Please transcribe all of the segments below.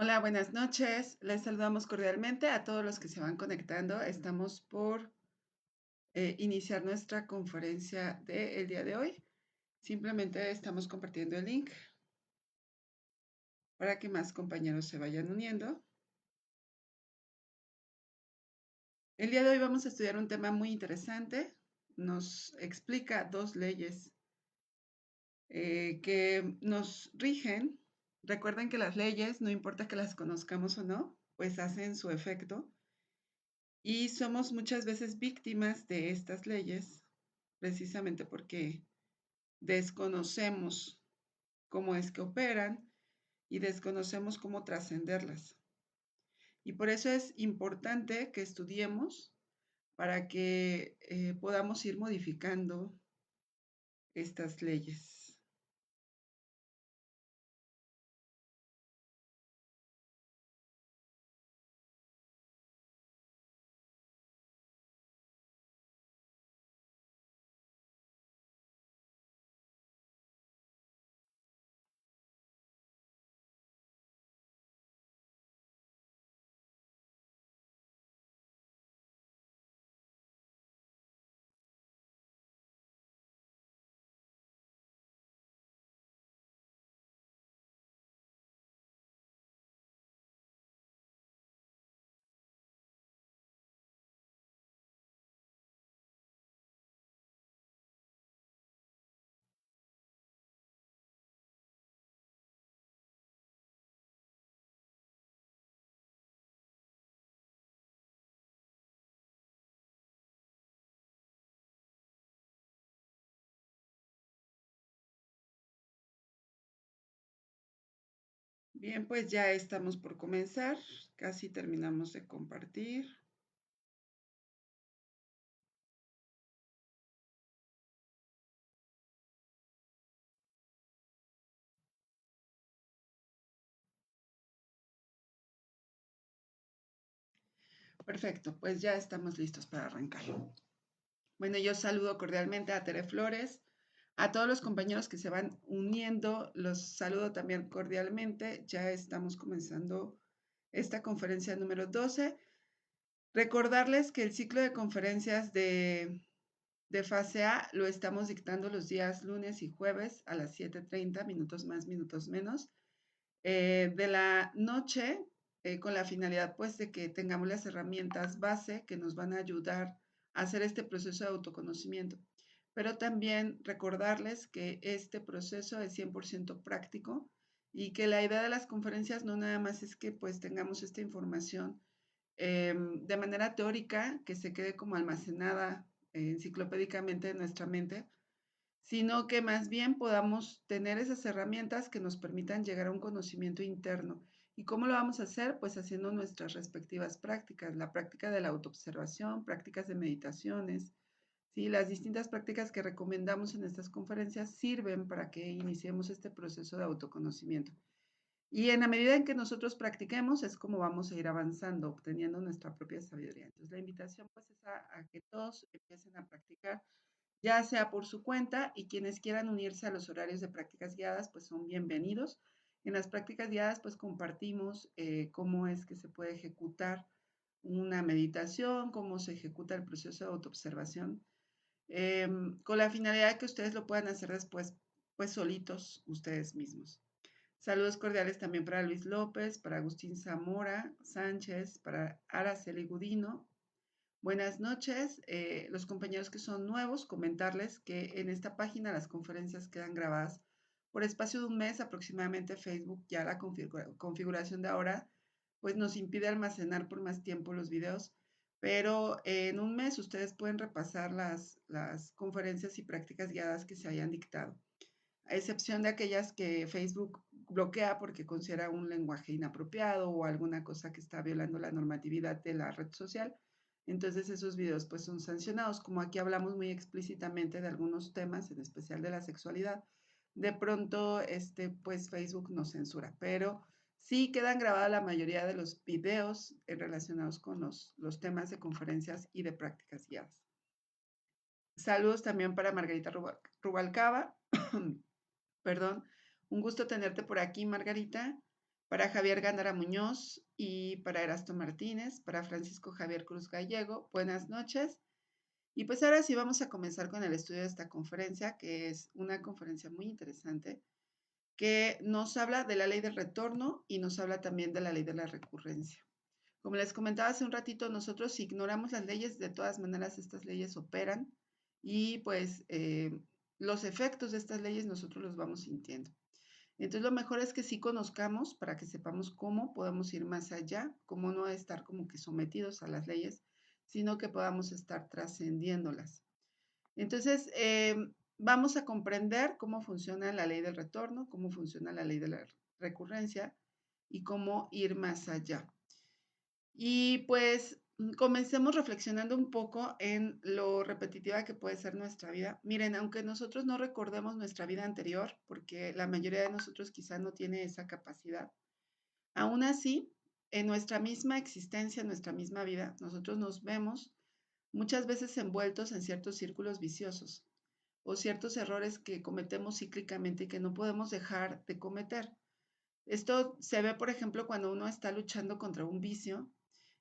Hola, buenas noches. Les saludamos cordialmente a todos los que se van conectando. Estamos por iniciar nuestra conferencia del día de hoy. Simplemente estamos compartiendo el link para que más compañeros se vayan uniendo. El día de hoy vamos a estudiar un tema muy interesante. Nos explica dos leyes que nos rigen. Recuerden que las leyes, no importa que las conozcamos o no, pues hacen su efecto. Y somos muchas veces víctimas de estas leyes, precisamente porque desconocemos cómo es que operan y desconocemos cómo trascenderlas. Y por eso es importante que estudiemos para que podamos ir modificando estas leyes. Bien, pues ya estamos por comenzar. Casi terminamos de compartir. Perfecto, pues ya estamos listos para arrancar. Bueno, yo saludo cordialmente a Tere Flores, a todos los compañeros que se van uniendo, los saludo también cordialmente. Ya estamos comenzando esta conferencia número 12. Recordarles que el ciclo de conferencias de fase A lo estamos dictando los días lunes y jueves a las 7:30, minutos más, minutos menos, de la noche, con la finalidad pues de que tengamos las herramientas base que nos van a ayudar a hacer este proceso de autoconocimiento. Pero también recordarles que este proceso es 100% práctico y que la idea de las conferencias no nada más es que pues tengamos esta información de manera teórica, que se quede como almacenada enciclopédicamente en nuestra mente, sino que más bien podamos tener esas herramientas que nos permitan llegar a un conocimiento interno. ¿Y cómo lo vamos a hacer? Pues haciendo nuestras respectivas prácticas, la práctica de la autoobservación, prácticas de meditaciones. ¿Sí? Las distintas prácticas que recomendamos en estas conferencias sirven para que iniciemos este proceso de autoconocimiento. Y en la medida en que nosotros practiquemos es como vamos a ir avanzando, obteniendo nuestra propia sabiduría. Entonces la invitación pues es a que todos empiecen a practicar, ya sea por su cuenta, y quienes quieran unirse a los horarios de prácticas guiadas pues son bienvenidos. En las prácticas guiadas pues compartimos cómo es que se puede ejecutar una meditación, cómo se ejecuta el proceso de autoobservación, con la finalidad de que ustedes lo puedan hacer después pues solitos ustedes mismos. Saludos cordiales también para Luis López, para Agustín Zamora Sánchez, para Araceli Gudino. Buenas noches. Los compañeros que son nuevos, comentarles que en esta página las conferencias quedan grabadas por espacio de un mes aproximadamente. Facebook ya la configuración de ahora pues nos impide almacenar por más tiempo los videos, pero en un mes ustedes pueden repasar las conferencias y prácticas guiadas que se hayan dictado, a excepción de aquellas que Facebook bloquea porque considera un lenguaje inapropiado o alguna cosa que está violando la normatividad de la red social. Entonces esos videos pues son sancionados. Como aquí hablamos muy explícitamente de algunos temas, en especial de la sexualidad, de pronto pues Facebook nos censura, pero sí quedan grabadas la mayoría de los videos relacionados con los temas de conferencias y de prácticas guiadas. Saludos también para Margarita Rubalcaba. Perdón, un gusto tenerte por aquí, Margarita. para Javier Gándara Muñoz y para Erasto Martínez, para Francisco Javier Cruz Gallego. Buenas noches. Y pues ahora sí vamos a comenzar con el estudio de esta conferencia, que es una conferencia muy interesante, que nos habla de la ley del retorno y nos habla también de la ley de la recurrencia. Como les comentaba hace un ratito, nosotros si ignoramos las leyes, de todas maneras estas leyes operan y pues los efectos de estas leyes nosotros los vamos sintiendo. Entonces lo mejor es que sí conozcamos para que sepamos cómo podemos ir más allá, cómo no estar como que sometidos a las leyes, sino que podamos estar trascendiéndolas. Entonces, vamos a comprender cómo funciona la ley del retorno, cómo funciona la ley de la recurrencia y cómo ir más allá. Y pues comencemos reflexionando un poco en lo repetitiva que puede ser nuestra vida. Miren, aunque nosotros no recordemos nuestra vida anterior, porque la mayoría de nosotros quizá no tiene esa capacidad, aún así, en nuestra misma existencia, en nuestra misma vida, nosotros nos vemos muchas veces envueltos en ciertos círculos viciosos o ciertos errores que cometemos cíclicamente y que no podemos dejar de cometer. Esto se ve, por ejemplo, cuando uno está luchando contra un vicio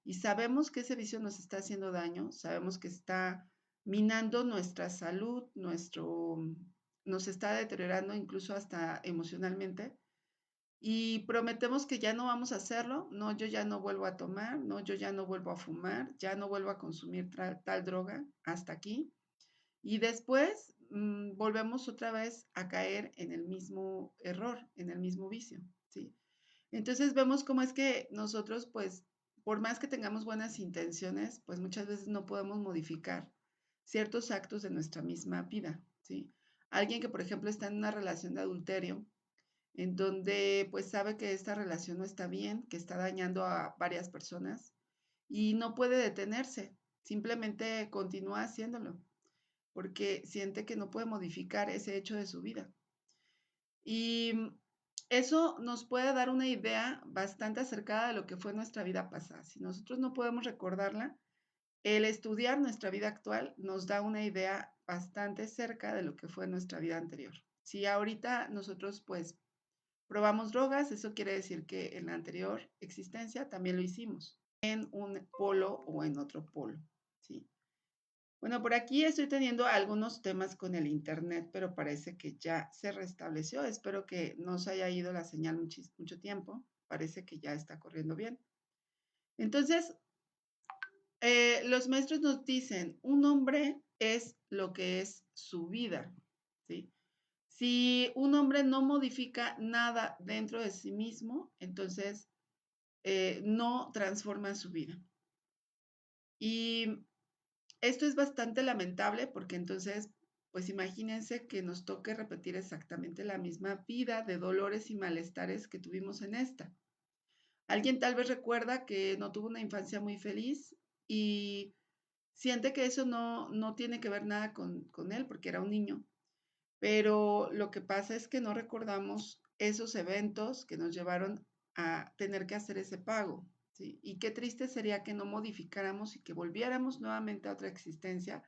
y sabemos que ese vicio nos está haciendo daño, sabemos que está minando nuestra salud, nos está deteriorando incluso hasta emocionalmente y prometemos que ya no vamos a hacerlo, no, yo ya no vuelvo a tomar, no, yo ya no vuelvo a fumar, ya no vuelvo a consumir tal droga, hasta aquí. Y después volvemos otra vez a caer en el mismo error, en el mismo vicio, ¿sí? Entonces vemos cómo es que nosotros, pues, por más que tengamos buenas intenciones, pues muchas veces no podemos modificar ciertos actos de nuestra misma vida, ¿sí? Alguien que, por ejemplo, está en una relación de adulterio, en donde pues sabe que esta relación no está bien, que está dañando a varias personas y no puede detenerse, simplemente continúa haciéndolo porque siente que no puede modificar ese hecho de su vida. Y eso nos puede dar una idea bastante acercada de lo que fue nuestra vida pasada. Si nosotros no podemos recordarla, el estudiar nuestra vida actual nos da una idea bastante cerca de lo que fue nuestra vida anterior. Si ahorita nosotros pues probamos drogas, eso quiere decir que en la anterior existencia también lo hicimos, en un polo o en otro polo, ¿sí? Bueno, por aquí estoy teniendo algunos temas con el internet, pero parece que ya se restableció. Espero que no se haya ido la señal mucho tiempo. Parece que ya está corriendo bien. Entonces, los maestros nos dicen, un hombre es lo que es su vida, ¿sí? Si un hombre no modifica nada dentro de sí mismo, entonces no transforma su vida. Y esto es bastante lamentable porque entonces, pues imagínense que nos toque repetir exactamente la misma vida de dolores y malestares que tuvimos en esta. Alguien tal vez recuerda que no tuvo una infancia muy feliz y siente que eso no tiene que ver nada con él porque era un niño, pero lo que pasa es que no recordamos esos eventos que nos llevaron a tener que hacer ese pago, ¿sí? Y qué triste sería que no modificáramos y que volviéramos nuevamente a otra existencia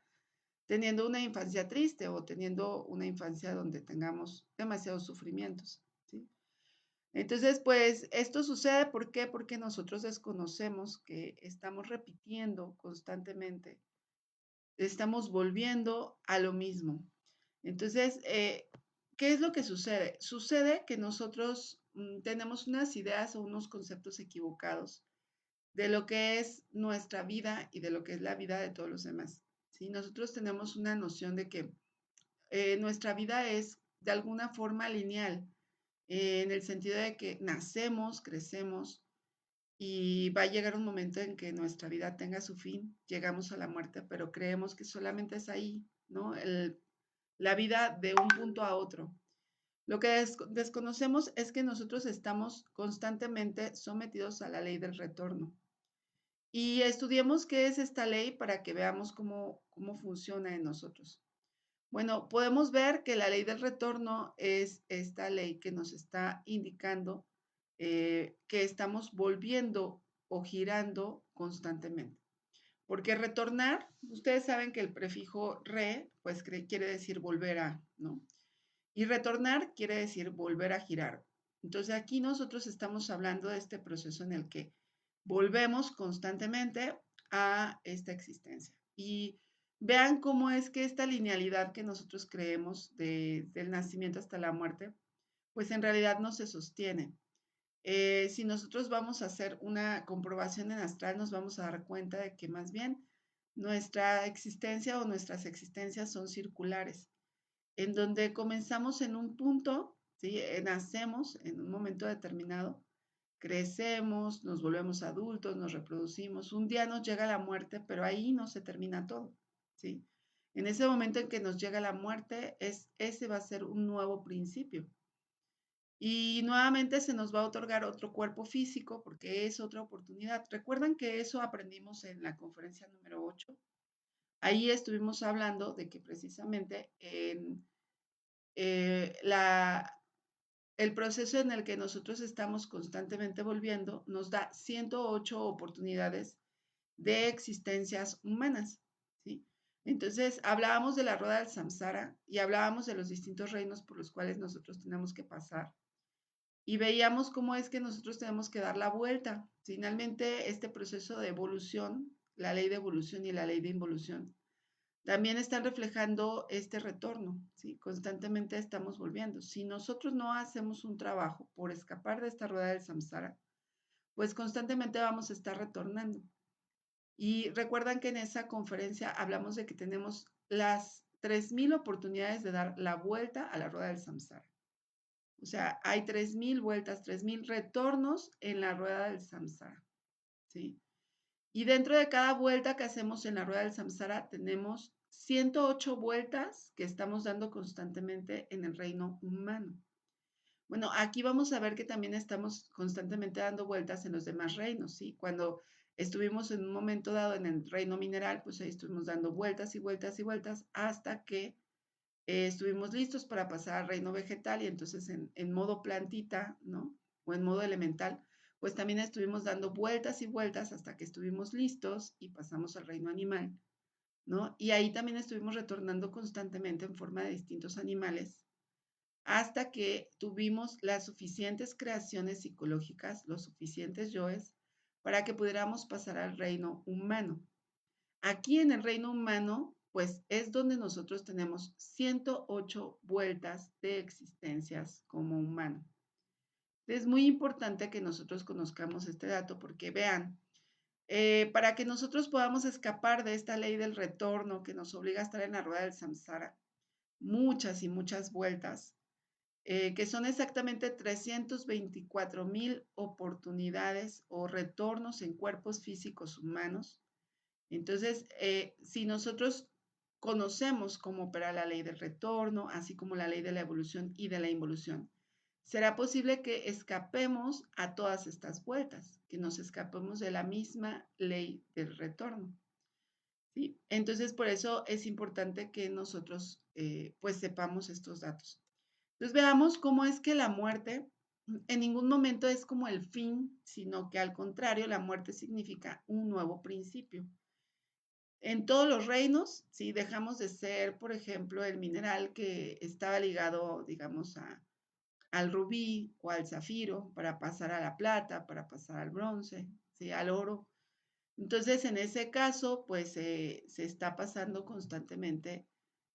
teniendo una infancia triste o teniendo una infancia donde tengamos demasiados sufrimientos, ¿sí? Entonces, pues esto sucede, ¿por qué? Porque nosotros desconocemos que estamos repitiendo constantemente, estamos volviendo a lo mismo. Entonces, ¿qué es lo que sucede? Sucede que nosotros tenemos unas ideas o unos conceptos equivocados de lo que es nuestra vida y de lo que es la vida de todos los demás. ¿Sí? Nosotros tenemos una noción de que nuestra vida es de alguna forma lineal, en el sentido de que nacemos, crecemos y va a llegar un momento en que nuestra vida tenga su fin, llegamos a la muerte, pero creemos que solamente es ahí, ¿no? La vida de un punto a otro. Lo que desconocemos es que nosotros estamos constantemente sometidos a la ley del retorno. Y estudiemos qué es esta ley para que veamos cómo funciona en nosotros. Bueno, podemos ver que la ley del retorno es esta ley que nos está indicando que estamos volviendo o girando constantemente. Porque retornar, ustedes saben que el prefijo re, pues quiere decir volver a, ¿no? Y retornar quiere decir volver a girar. Entonces aquí nosotros estamos hablando de este proceso en el que volvemos constantemente a esta existencia. Y vean cómo es que esta linealidad que nosotros creemos del nacimiento hasta la muerte, pues en realidad no se sostiene. Si nosotros vamos a hacer una comprobación en astral, nos vamos a dar cuenta de que más bien nuestra existencia o nuestras existencias son circulares, en donde comenzamos en un punto, ¿sí? Nacemos en un momento determinado, crecemos, nos volvemos adultos, nos reproducimos, un día nos llega la muerte, pero ahí no se termina todo, ¿sí? En ese momento en que nos llega la muerte, ese va a ser un nuevo principio. Y nuevamente se nos va a otorgar otro cuerpo físico porque es otra oportunidad. ¿Recuerdan que eso aprendimos en la conferencia número 8? Ahí estuvimos hablando de que precisamente eh, la, el proceso en el que nosotros estamos constantemente volviendo nos da 108 oportunidades de existencias humanas, ¿sí? Entonces, hablábamos de la rueda del samsara y hablábamos de los distintos reinos por los cuales nosotros tenemos que pasar y veíamos cómo es que nosotros tenemos que dar la vuelta. Finalmente, este proceso de evolución, la ley de evolución y la ley de involución, también están reflejando este retorno, ¿sí? Constantemente estamos volviendo. Si nosotros no hacemos un trabajo por escapar de esta rueda del samsara, pues constantemente vamos a estar retornando. Y recuerdan que en esa conferencia hablamos de que tenemos las 3,000 oportunidades de dar la vuelta a la rueda del samsara. O sea, hay 3,000 vueltas, 3,000 retornos en la rueda del samsara, ¿sí? Y dentro de cada vuelta que hacemos en la rueda del samsara tenemos 108 vueltas que estamos dando constantemente en el reino humano. Bueno, aquí vamos a ver que también estamos constantemente dando vueltas en los demás reinos, ¿sí? Cuando estuvimos en un momento dado en el reino mineral, pues ahí estuvimos dando vueltas y vueltas y vueltas hasta que estuvimos listos para pasar al reino vegetal y entonces en modo plantita, ¿no? O en modo elemental, pues también estuvimos dando vueltas y vueltas hasta que estuvimos listos y pasamos al reino animal, ¿no? Y ahí también estuvimos retornando constantemente en forma de distintos animales hasta que tuvimos las suficientes creaciones psicológicas, los suficientes yoes, para que pudiéramos pasar al reino humano. Aquí en el reino humano, pues es donde nosotros tenemos 108 vueltas de existencias como humano. Es muy importante que nosotros conozcamos este dato porque vean, para que nosotros podamos escapar de esta ley del retorno que nos obliga a estar en la rueda del samsara, muchas y muchas vueltas, que son exactamente 324,000 oportunidades o retornos en cuerpos físicos humanos. Entonces, si nosotros conocemos cómo opera la ley del retorno, así como la ley de la evolución y de la involución, será posible que escapemos a todas estas vueltas, que nos escapemos de la misma ley del retorno, ¿sí? Entonces, por eso es importante que nosotros pues sepamos estos datos. Entonces, veamos cómo es que la muerte en ningún momento es como el fin, sino que al contrario, la muerte significa un nuevo principio. En todos los reinos, si dejamos de ser, por ejemplo, el mineral que estaba ligado, digamos, al rubí o al zafiro para pasar a la plata, para pasar al bronce, ¿sí? Al oro. Entonces, en ese caso, pues se está pasando constantemente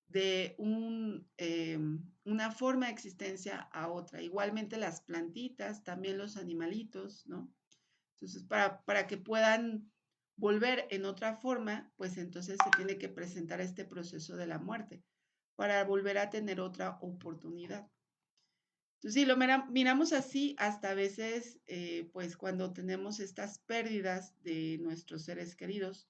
de una forma de existencia a otra. Igualmente las plantitas, también los animalitos, ¿no? Entonces, para que puedan volver en otra forma, pues entonces se tiene que presentar este proceso de la muerte para volver a tener otra oportunidad. Entonces, si lo miramos así, hasta a veces, pues cuando tenemos estas pérdidas de nuestros seres queridos,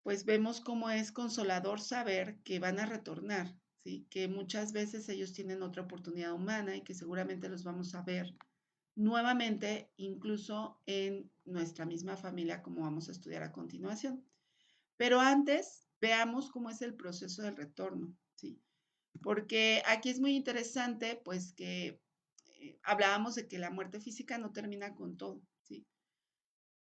pues vemos cómo es consolador saber que van a retornar, ¿sí? Que muchas veces ellos tienen otra oportunidad humana y que seguramente los vamos a ver nuevamente, incluso en nuestra misma familia, como vamos a estudiar a continuación. Pero antes, veamos cómo es el proceso del retorno, ¿sí? Porque aquí es muy interesante, pues que hablábamos de que la muerte física no termina con todo, ¿sí?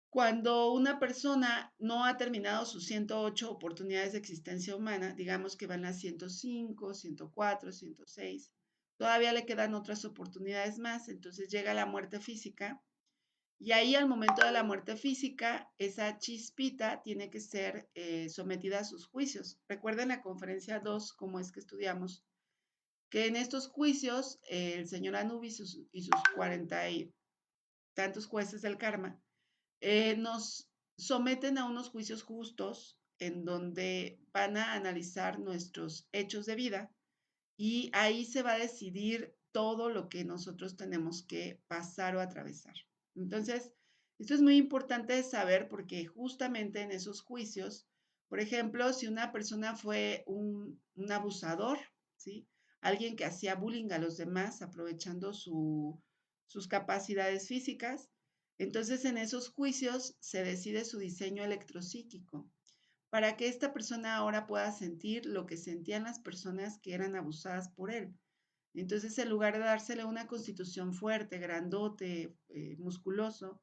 Cuando una persona no ha terminado sus 108 oportunidades de existencia humana, digamos que van las 105, 104, 106, todavía le quedan otras oportunidades más, entonces llega la muerte física y ahí al momento de la muerte física, esa chispita tiene que ser sometida a sus juicios. Recuerden la conferencia 2, cómo es que estudiamos, que en estos juicios el señor Anubis y sus 40 y tantos jueces del karma nos someten a unos juicios justos en donde van a analizar nuestros hechos de vida y ahí se va a decidir todo lo que nosotros tenemos que pasar o atravesar. Entonces, esto es muy importante saber porque justamente en esos juicios, por ejemplo, si una persona fue un abusador, ¿sí? Alguien que hacía bullying a los demás aprovechando sus capacidades físicas, entonces en esos juicios se decide su diseño electropsíquico para que esta persona ahora pueda sentir lo que sentían las personas que eran abusadas por él. Entonces, en lugar de dársele una constitución fuerte, grandote, musculoso,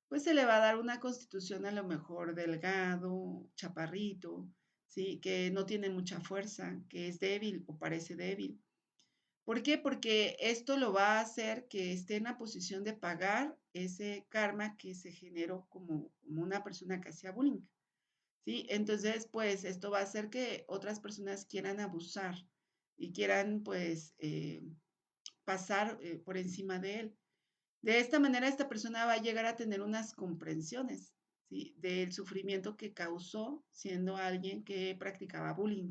pues se le va a dar una constitución a lo mejor delgado, chaparrito, ¿sí? Que no tiene mucha fuerza, que es débil o parece débil. ¿Por qué? Porque esto lo va a hacer que esté en la posición de pagar ese karma que se generó como una persona que hacía bullying. ¿Sí? Entonces, pues esto va a hacer que otras personas quieran abusar y quieran, pues, pasar por encima de él. De esta manera, esta persona va a llegar a tener unas comprensiones, ¿sí? Del sufrimiento que causó siendo alguien que practicaba bullying.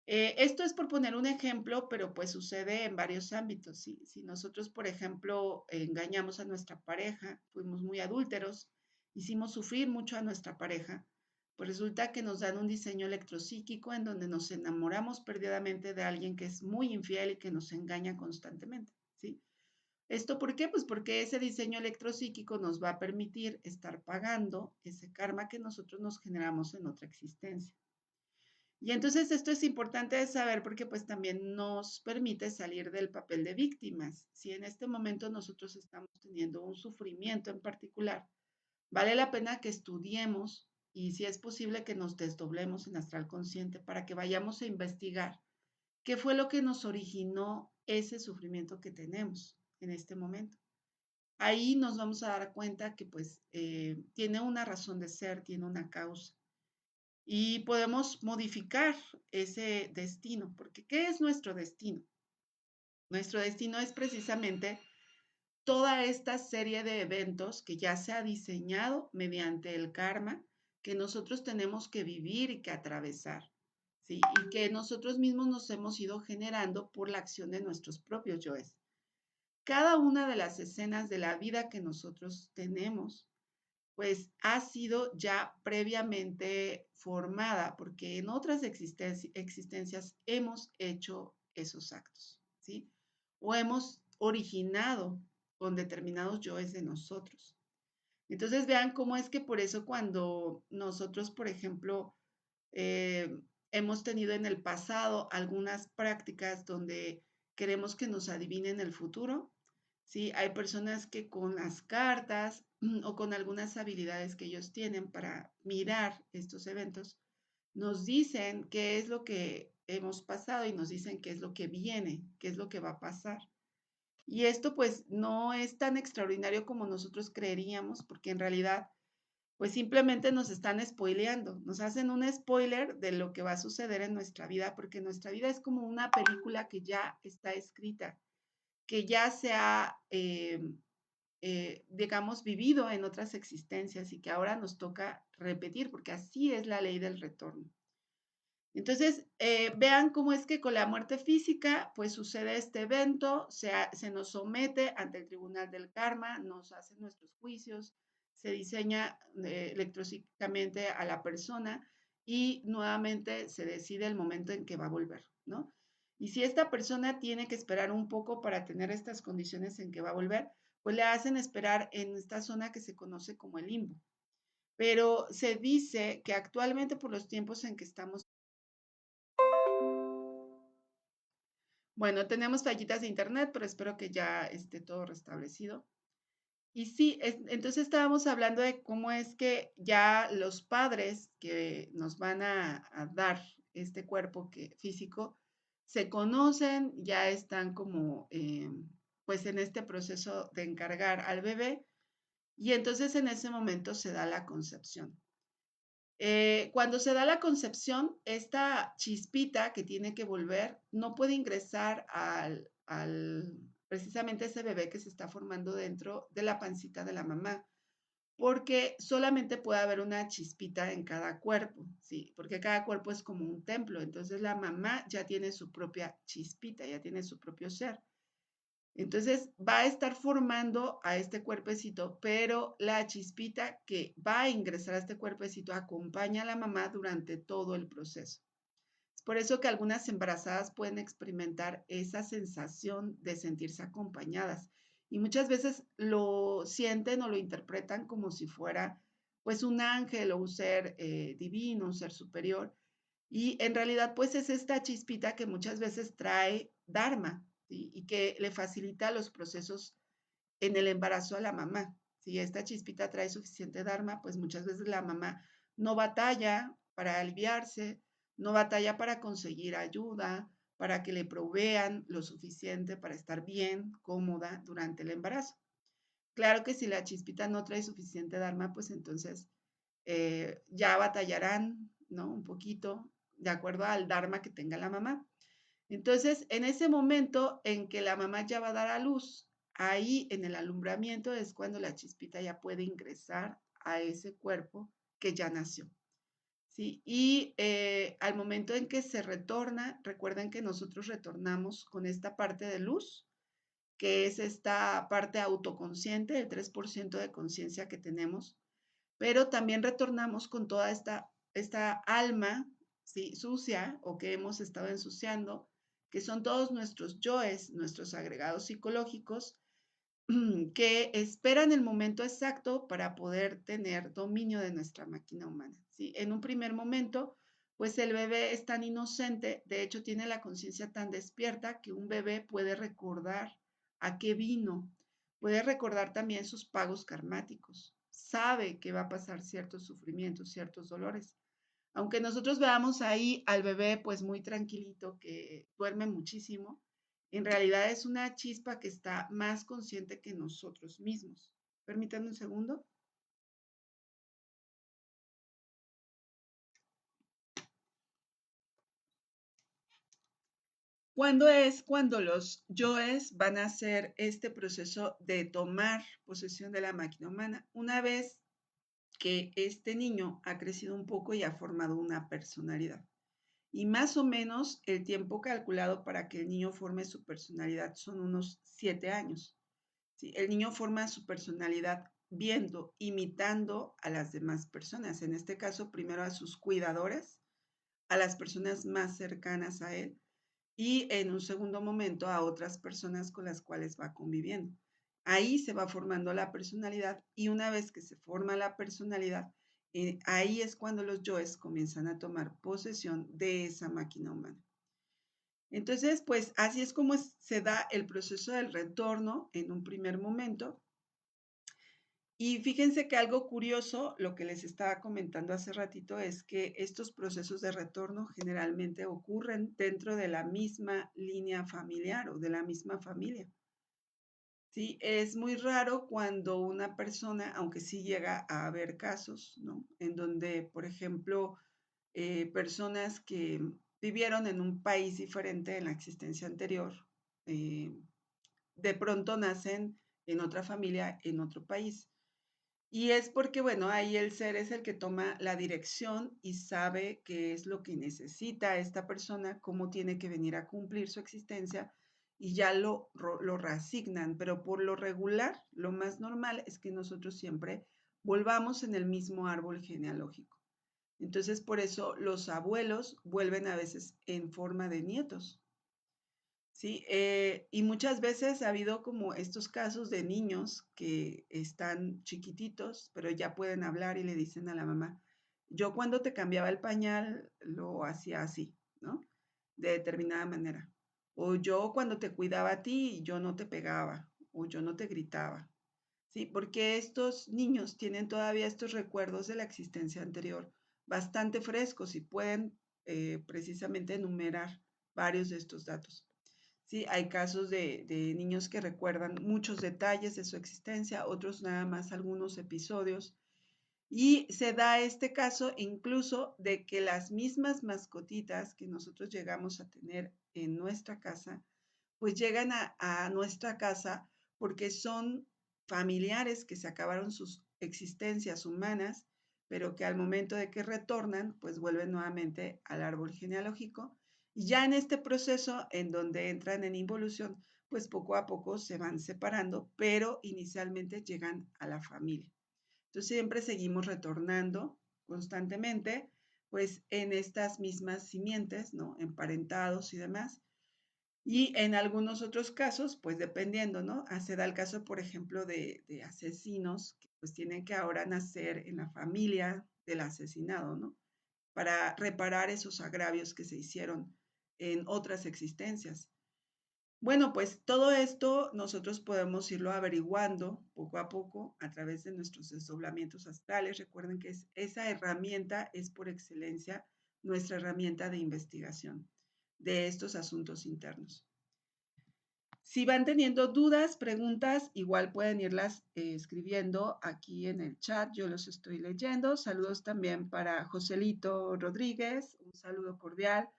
Esto es por poner un ejemplo, pero pues sucede en varios ámbitos, ¿sí? Si nosotros, por ejemplo, engañamos a nuestra pareja, fuimos muy adúlteros, hicimos sufrir mucho a nuestra pareja, pues resulta que nos dan un diseño electropsíquico en donde nos enamoramos perdidamente de alguien que es muy infiel y que nos engaña constantemente, ¿sí? ¿Esto por qué? Pues porque ese diseño electropsíquico nos va a permitir estar pagando ese karma que nosotros nos generamos en otra existencia. Y entonces esto es importante de saber porque pues también nos permite salir del papel de víctimas. Si en este momento nosotros estamos teniendo un sufrimiento en particular, vale la pena que estudiemos y si es posible que nos desdoblemos en astral consciente para que vayamos a investigar qué fue lo que nos originó ese sufrimiento que tenemos en este momento. Ahí nos vamos a dar cuenta que pues tiene una razón de ser, tiene una causa y podemos modificar ese destino, porque ¿qué es nuestro destino? Nuestro destino es precisamente toda esta serie de eventos que ya se ha diseñado mediante el karma que nosotros tenemos que vivir y que atravesar, ¿sí? Y que nosotros mismos nos hemos ido generando por la acción de nuestros propios yoes. Cada una de las escenas de la vida que nosotros tenemos pues ha sido ya previamente formada, porque en otras existencias hemos hecho esos actos, ¿sí? O hemos originado con determinados yoes de nosotros. Entonces vean cómo es que por eso cuando nosotros, por ejemplo, eh, hemos tenido en el pasado algunas prácticas donde queremos que nos adivinen el futuro, ¿sí? Hay personas que con las cartas o con algunas habilidades que ellos tienen para mirar estos eventos, nos dicen qué es lo que hemos pasado y nos dicen qué es lo que viene, qué es lo que va a pasar. Y esto pues no es tan extraordinario como nosotros creeríamos, porque en realidad pues simplemente nos están spoileando, nos hacen un spoiler de lo que va a suceder en nuestra vida, porque nuestra vida es como una película que ya está escrita, que ya se ha, digamos, vivido en otras existencias y que ahora nos toca repetir, porque así es la ley del retorno. Entonces, vean cómo es que con la muerte física, pues sucede este evento, se nos somete ante el tribunal del karma, nos hacen nuestros juicios, se diseña electrónicamente a la persona y nuevamente se decide el momento en que va a volver, ¿no? Y si esta persona tiene que esperar un poco para tener estas condiciones en que va a volver, pues le hacen esperar en esta zona que se conoce como el limbo. Pero se dice que actualmente por los tiempos en que estamos. Bueno, tenemos fallitas de internet, pero espero que ya esté todo restablecido. Y sí, entonces estábamos hablando de cómo es que ya los padres que nos van a dar este cuerpo físico, se conocen, ya están como pues en este proceso de encargar al bebé y entonces en ese momento se da la concepción. Cuando se da la concepción, esta chispita que tiene que volver no puede ingresar precisamente ese bebé que se está formando dentro de la pancita de la mamá, porque solamente puede haber una chispita en cada cuerpo, ¿sí? Porque cada cuerpo es como un templo, entonces la mamá ya tiene su propia chispita, ya tiene su propio ser. Entonces va a estar formando a este cuerpecito, pero la chispita que va a ingresar a este cuerpecito acompaña a la mamá durante todo el proceso. Es por eso que algunas embarazadas pueden experimentar esa sensación de sentirse acompañadas y muchas veces lo sienten o lo interpretan como si fuera pues un ángel o un ser divino, un ser superior. Y en realidad, pues es esta chispita que muchas veces trae Dharma, ¿sí? Y que le facilita los procesos en el embarazo a la mamá. Si esta chispita trae suficiente Dharma, pues muchas veces la mamá no batalla para aliviarse, no batalla para conseguir ayuda, para que le provean lo suficiente para estar bien, cómoda durante el embarazo. Claro que si la chispita no trae suficiente Dharma, pues entonces ya batallarán, ¿no? Un poquito, de acuerdo al Dharma que tenga la mamá. Entonces, en ese momento en que la mamá ya va a dar a luz, ahí en el alumbramiento es cuando la chispita ya puede ingresar a ese cuerpo que ya nació. ¿Sí? Y al momento en que se retorna, recuerden que nosotros retornamos con esta parte de luz, que es esta parte autoconsciente, el 3% de conciencia que tenemos, pero también retornamos con toda esta alma, ¿sí? Sucia o que hemos estado ensuciando, que son todos nuestros yoes, nuestros agregados psicológicos, que esperan el momento exacto para poder tener dominio de nuestra máquina humana. ¿Sí? En un primer momento, pues el bebé es tan inocente, de hecho tiene la conciencia tan despierta que un bebé puede recordar a qué vino, puede recordar también sus pagos karmáticos, sabe que va a pasar ciertos sufrimientos, ciertos dolores. Aunque nosotros veamos ahí al bebé pues muy tranquilito, que duerme muchísimo, en realidad es una chispa que está más consciente que nosotros mismos. Permítanme un segundo. ¿Cuándo es cuando los yoes van a hacer este proceso de tomar posesión de la máquina humana? Una vez que este niño ha crecido un poco y ha formado una personalidad. Y más o menos el tiempo calculado para que el niño forme su personalidad son unos 7 años. ¿Sí? El niño forma su personalidad viendo, imitando a las demás personas, en este caso primero a sus cuidadoras, a las personas más cercanas a él y en un segundo momento a otras personas con las cuales va conviviendo. Ahí se va formando la personalidad y una vez que se forma la personalidad, ahí es cuando los yoes comienzan a tomar posesión de esa máquina humana. Entonces, pues así es como se da el proceso del retorno en un primer momento. Y fíjense que algo curioso, lo que les estaba comentando hace ratito, es que estos procesos de retorno generalmente ocurren dentro de la misma línea familiar o de la misma familia. Sí, es muy raro cuando una persona, aunque sí llega a haber casos, ¿no? En donde, por ejemplo, personas que vivieron en un país diferente en la existencia anterior, eh, de pronto nacen en otra familia, en otro país. Y es porque, bueno, ahí el ser es el que toma la dirección y sabe qué es lo que necesita esta persona, cómo tiene que venir a cumplir su existencia y ya lo reasignan. Pero por lo regular, lo más normal es que nosotros siempre volvamos en el mismo árbol genealógico. Entonces, por eso los abuelos vuelven a veces en forma de nietos. Sí, y muchas veces ha habido como estos casos de niños que están chiquititos, pero ya pueden hablar y le dicen a la mamá, yo cuando te cambiaba el pañal lo hacía así, ¿no? De determinada manera. O yo cuando te cuidaba a ti, yo no te pegaba, o yo no te gritaba. Sí, porque estos niños tienen todavía estos recuerdos de la existencia anterior bastante frescos y pueden precisamente enumerar varios de estos datos. Sí, hay casos de niños que recuerdan muchos detalles de su existencia, otros nada más algunos episodios. Y se da este caso incluso de que las mismas mascotitas que nosotros llegamos a tener en nuestra casa, pues llegan a nuestra casa porque son familiares que se acabaron sus existencias humanas, pero que al momento de que retornan, pues vuelven nuevamente al árbol genealógico. Y ya en este proceso en donde entran en involución, pues poco a poco se van separando, pero inicialmente llegan a la familia. Entonces siempre seguimos retornando constantemente, pues en estas mismas simientes, ¿no? Emparentados y demás. Y en algunos otros casos, pues dependiendo, ¿no? Se da el caso, por ejemplo, de asesinos que pues tienen que ahora nacer en la familia del asesinado, ¿no? Para reparar esos agravios que se hicieron en otras existencias. Bueno, pues todo esto nosotros podemos irlo averiguando poco a poco a través de nuestros desdoblamientos astrales. Recuerden que esa herramienta es por excelencia nuestra herramienta de investigación de estos asuntos internos. Si van teniendo dudas, preguntas, igual pueden irlas escribiendo aquí en el chat. Yo los estoy leyendo. Saludos también para Joselito Rodríguez, un saludo cordial.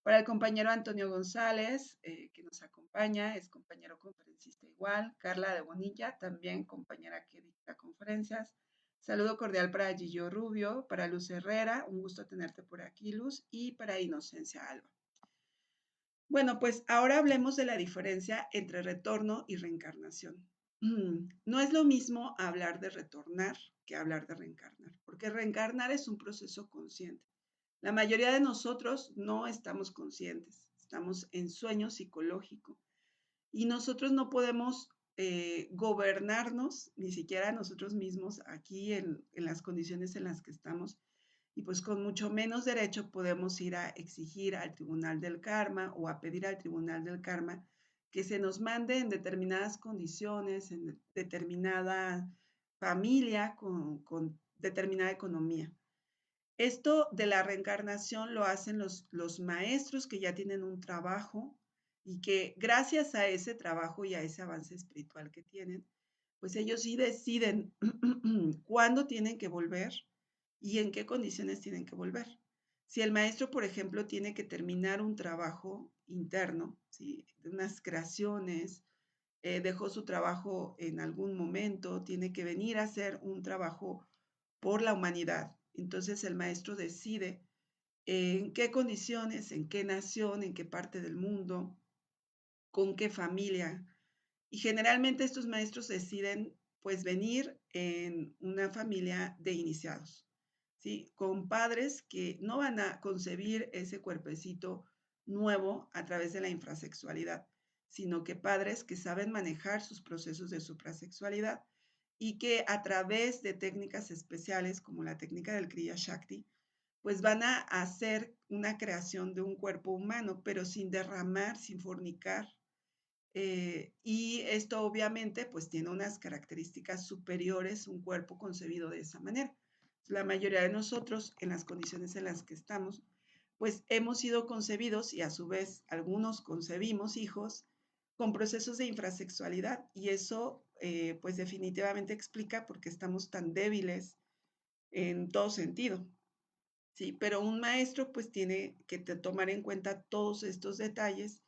Para el compañero Antonio González, que nos acompaña, es compañero conferencista igual. Carla de Bonilla, también compañera que dicta conferencias. Saludo cordial para Gillo Rubio, para Luz Herrera, un gusto tenerte por aquí, Luz, y para Inocencia Alba. Bueno, pues ahora hablemos de la diferencia entre retorno y reencarnación. No es lo mismo hablar de retornar que hablar de reencarnar, porque reencarnar es un proceso consciente. La mayoría de nosotros no estamos conscientes, estamos en sueño psicológico y nosotros no podemos gobernarnos, ni siquiera nosotros mismos aquí en las condiciones en las que estamos, y pues con mucho menos derecho podemos ir a exigir al Tribunal del Karma o a pedir al Tribunal del Karma que se nos mande en determinadas condiciones, en determinada familia, con determinada economía. Esto de la reencarnación lo hacen los maestros que ya tienen un trabajo y que gracias a ese trabajo y a ese avance espiritual que tienen, pues ellos sí deciden cuándo tienen que volver y en qué condiciones tienen que volver. Si el maestro, por ejemplo, tiene que terminar un trabajo interno, ¿sí? De unas creaciones, dejó su trabajo en algún momento, tiene que venir a hacer un trabajo por la humanidad. Entonces el maestro decide en qué condiciones, en qué nación, en qué parte del mundo, con qué familia. Y generalmente estos maestros deciden pues venir en una familia de iniciados, ¿sí? Con padres que no van a concebir ese cuerpecito nuevo a través de la infrasexualidad, sino que padres que saben manejar sus procesos de suprasexualidad y que a través de técnicas especiales como la técnica del Kriya Shakti, pues van a hacer una creación de un cuerpo humano, pero sin derramar, sin fornicar, y esto obviamente pues tiene unas características superiores, un cuerpo concebido de esa manera. La mayoría de nosotros, en las condiciones en las que estamos, pues hemos sido concebidos y a su vez algunos concebimos hijos con procesos de infrasexualidad y eso pues definitivamente explica por qué estamos tan débiles en todo sentido. Sí, pero un maestro pues tiene que tomar en cuenta todos estos detalles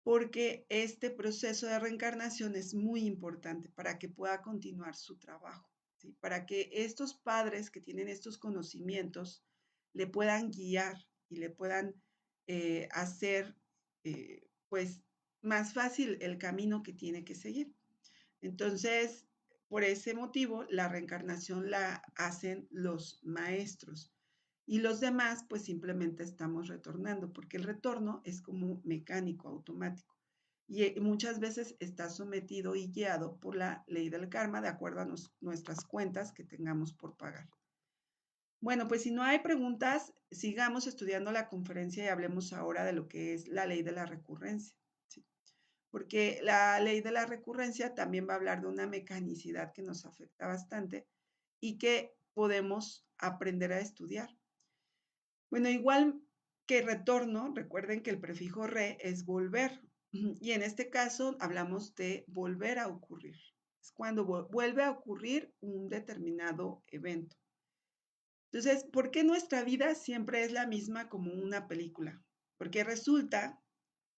porque este proceso de reencarnación es muy importante para que pueda continuar su trabajo, ¿sí? Para que estos padres que tienen estos conocimientos le puedan guiar y le puedan hacer pues más fácil el camino que tiene que seguir. Entonces, por ese motivo, la reencarnación la hacen los maestros y los demás pues simplemente estamos retornando, porque el retorno es como mecánico, automático y muchas veces está sometido y guiado por la ley del karma de acuerdo a nuestras cuentas que tengamos por pagar. Bueno, pues si no hay preguntas, sigamos estudiando la conferencia y hablemos ahora de lo que es la ley de la recurrencia, ¿sí? Porque la ley de la recurrencia también va a hablar de una mecanicidad que nos afecta bastante y que podemos aprender a estudiar. Bueno, igual, que retorno, recuerden que el prefijo re es volver. Y en este caso hablamos de volver a ocurrir. Es cuando vuelve a ocurrir un determinado evento. Entonces, ¿por qué nuestra vida siempre es la misma como una película? Porque resulta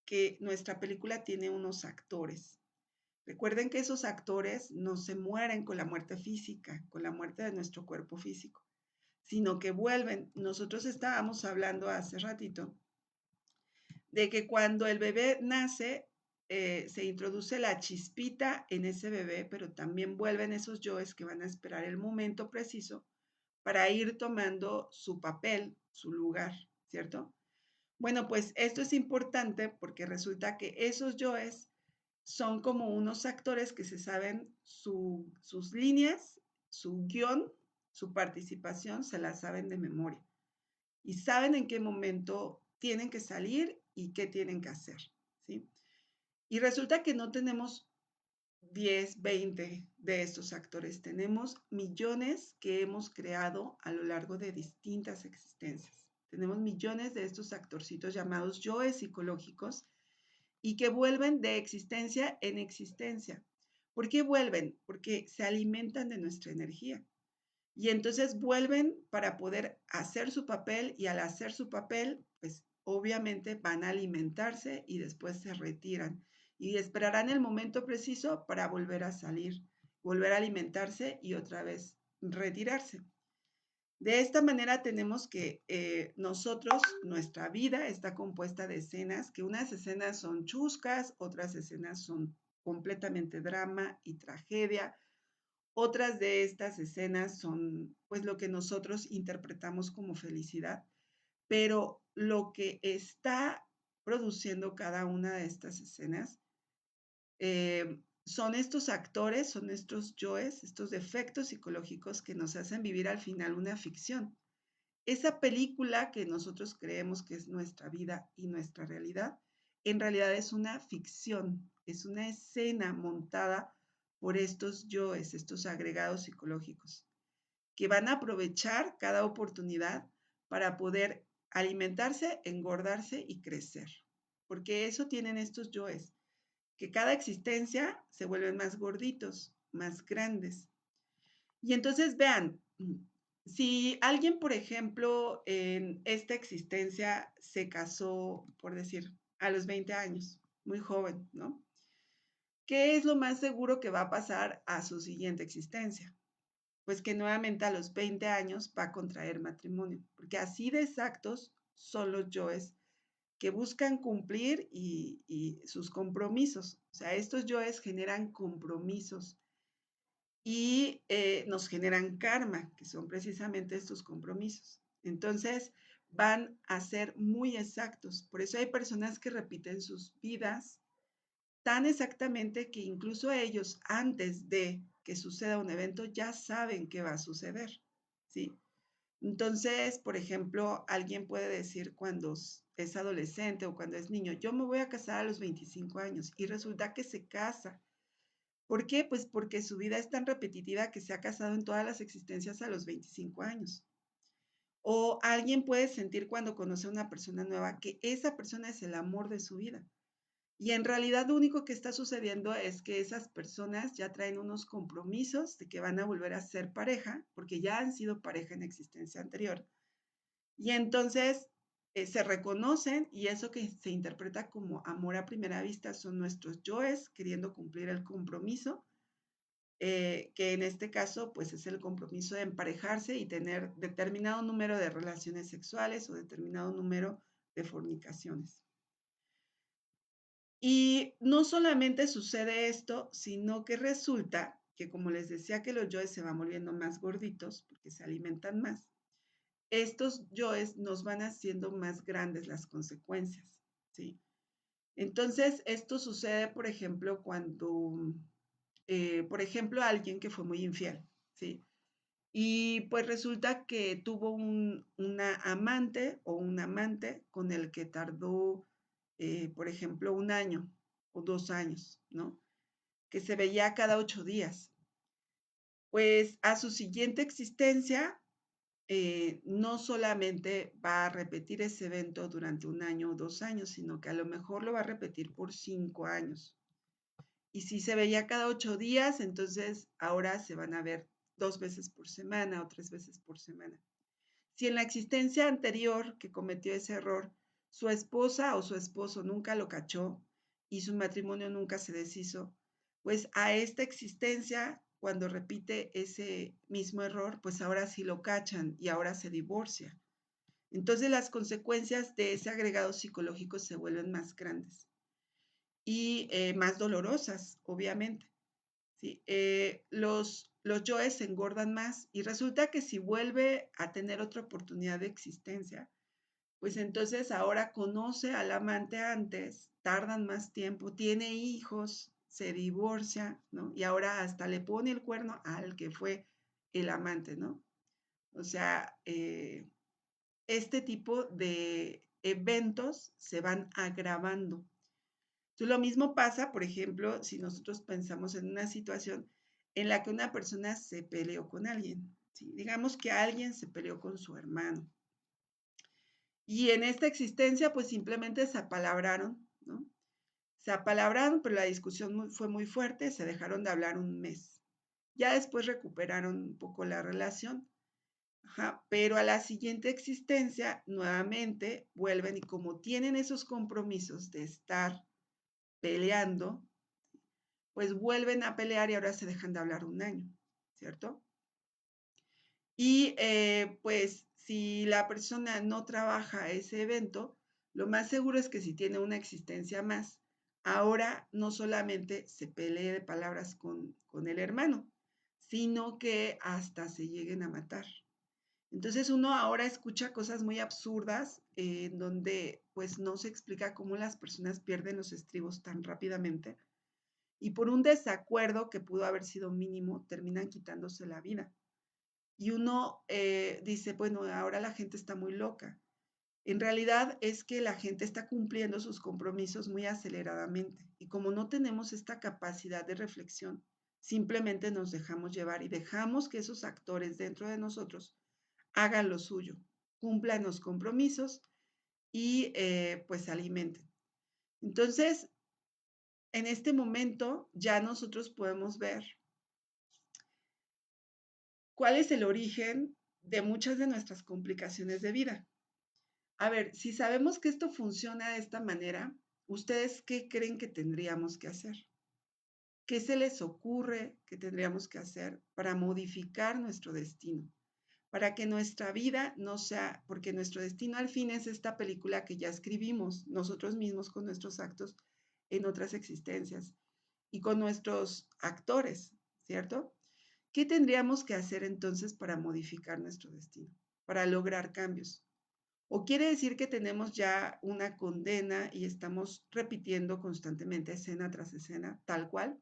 que nuestra película tiene unos actores. Recuerden que esos actores no se mueren con la muerte física, con la muerte de nuestro cuerpo físico, sino que vuelven. Nosotros estábamos hablando hace ratito de que cuando el bebé nace, se introduce la chispita en ese bebé, pero también vuelven esos yoes que van a esperar el momento preciso para ir tomando su papel, su lugar, ¿cierto? Bueno, pues esto es importante porque resulta que esos yoes son como unos actores que se saben sus líneas, su guión, su participación, se la saben de memoria y saben en qué momento tienen que salir y qué tienen que hacer, ¿sí? Y resulta que no tenemos 10, 20 de estos actores, tenemos millones que hemos creado a lo largo de distintas existencias. Tenemos millones de estos actorcitos llamados yoes psicológicos y que vuelven de existencia en existencia. ¿Por qué vuelven? Porque se alimentan de nuestra energía. Y entonces vuelven para poder hacer su papel y al hacer su papel, pues obviamente van a alimentarse y después se retiran y esperarán el momento preciso para volver a salir, volver a alimentarse y otra vez retirarse. De esta manera tenemos que nosotros, nuestra vida está compuesta de escenas, que unas escenas son chuscas, otras escenas son completamente drama y tragedia, otras de estas escenas son pues lo que nosotros interpretamos como felicidad, pero lo que está produciendo cada una de estas escenas son estos actores, son estos yoes, estos defectos psicológicos que nos hacen vivir al final una ficción. Esa película que nosotros creemos que es nuestra vida y nuestra realidad, en realidad es una ficción, es una escena montada por estos yoes, estos agregados psicológicos, que van a aprovechar cada oportunidad para poder alimentarse, engordarse y crecer. Porque eso tienen estos yoes, que cada existencia se vuelven más gorditos, más grandes. Y entonces vean, si alguien, por ejemplo, en esta existencia se casó, por decir, a los 20 años, muy joven, ¿no? ¿Qué es lo más seguro que va a pasar a su siguiente existencia? Pues que nuevamente a los 20 años va a contraer matrimonio, porque así de exactos son los yoes que buscan cumplir y sus compromisos. O sea, estos yoes generan compromisos y nos generan karma, que son precisamente estos compromisos. Entonces, van a ser muy exactos. Por eso hay personas que repiten sus vidas tan exactamente que incluso ellos, antes de que suceda un evento, ya saben qué va a suceder, ¿sí? Entonces, por ejemplo, alguien puede decir cuando es adolescente o cuando es niño, yo me voy a casar a los 25 años y resulta que se casa. ¿Por qué? Pues porque su vida es tan repetitiva que se ha casado en todas las existencias a los 25 años. O alguien puede sentir cuando conoce a una persona nueva que esa persona es el amor de su vida. Y en realidad lo único que está sucediendo es que esas personas ya traen unos compromisos de que van a volver a ser pareja, porque ya han sido pareja en existencia anterior. Y entonces se reconocen y eso que se interpreta como amor a primera vista son nuestros yoes queriendo cumplir el compromiso, que en este caso pues es el compromiso de emparejarse y tener determinado número de relaciones sexuales o determinado número de fornicaciones. Y no solamente sucede esto, sino que resulta que, como les decía, que los yoes se van volviendo más gorditos porque se alimentan más. Estos yoes nos van haciendo más grandes las consecuencias, ¿sí? Entonces, esto sucede, por ejemplo, cuando, por ejemplo, alguien que fue muy infiel, ¿sí? Y pues resulta que tuvo una amante o un amante con el que tardó, por ejemplo, 1 año o 2 años, ¿no? Que se veía cada 8 días. Pues a su siguiente existencia no solamente va a repetir ese evento durante 1 año o 2 años, sino que a lo mejor lo va a repetir por 5 años. Y si se veía cada 8 días, entonces ahora se van a ver 2 veces por semana o 3 veces por semana. Si en la existencia anterior que cometió ese error, su esposa o su esposo nunca lo cachó y su matrimonio nunca se deshizo, pues a esta existencia, cuando repite ese mismo error, pues ahora sí lo cachan y ahora se divorcia. Entonces las consecuencias de ese agregado psicológico se vuelven más grandes y más dolorosas, obviamente. ¿Sí? Los yoes se engordan más y resulta que si vuelve a tener otra oportunidad de existencia, pues entonces ahora conoce al amante antes, tardan más tiempo, tiene hijos, se divorcia, ¿no? Y ahora hasta le pone el cuerno al que fue el amante, ¿no? O sea, este tipo de eventos se van agravando. Entonces, lo mismo pasa, por ejemplo, si nosotros pensamos en una situación en la que una persona se peleó con alguien, ¿sí? Digamos que alguien se peleó con su hermano. Y en esta existencia, pues simplemente se apalabraron, ¿no? Se apalabraron, pero la discusión fue muy fuerte, se dejaron de hablar 1 mes. Ya después recuperaron un poco la relación, ajá, pero a la siguiente existencia nuevamente vuelven y como tienen esos compromisos de estar peleando, pues vuelven a pelear y ahora se dejan de hablar 1 año, ¿cierto? Y pues si la persona no trabaja ese evento, lo más seguro es que si tiene una existencia más, ahora no solamente se pelee de palabras con el hermano, sino que hasta se lleguen a matar. Entonces uno ahora escucha cosas muy absurdas en donde pues no se explica cómo las personas pierden los estribos tan rápidamente y por un desacuerdo que pudo haber sido mínimo terminan quitándose la vida. Y uno dice, bueno, ahora la gente está muy loca. En realidad es que la gente está cumpliendo sus compromisos muy aceleradamente y como no tenemos esta capacidad de reflexión, simplemente nos dejamos llevar y dejamos que esos actores dentro de nosotros hagan lo suyo, cumplan los compromisos y pues alimenten. Entonces, en este momento ya nosotros podemos ver cuál es el origen de muchas de nuestras complicaciones de vida. A ver, si sabemos que esto funciona de esta manera, ¿ustedes qué creen que tendríamos que hacer? ¿Qué se les ocurre que tendríamos que hacer para modificar nuestro destino? Para que nuestra vida no sea, porque nuestro destino al fin es esta película que ya escribimos nosotros mismos con nuestros actos en otras existencias y con nuestros actores, ¿cierto? ¿Qué tendríamos que hacer entonces para modificar nuestro destino, para lograr cambios? ¿O quiere decir que tenemos ya una condena y estamos repitiendo constantemente escena tras escena, tal cual?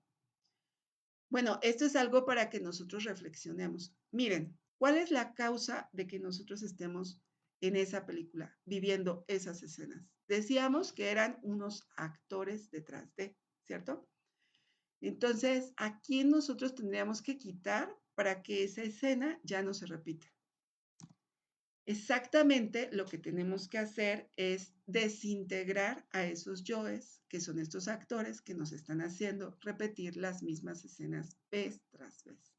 Bueno, esto es algo para que nosotros reflexionemos. Miren, ¿cuál es la causa de que nosotros estemos en esa película, viviendo esas escenas? Decíamos que eran unos actores detrás de, ¿cierto? Entonces, ¿a quién nosotros tendríamos que quitar para que esa escena ya no se repita? Exactamente lo que tenemos que hacer es desintegrar a esos yoes, que son estos actores que nos están haciendo repetir las mismas escenas vez tras vez.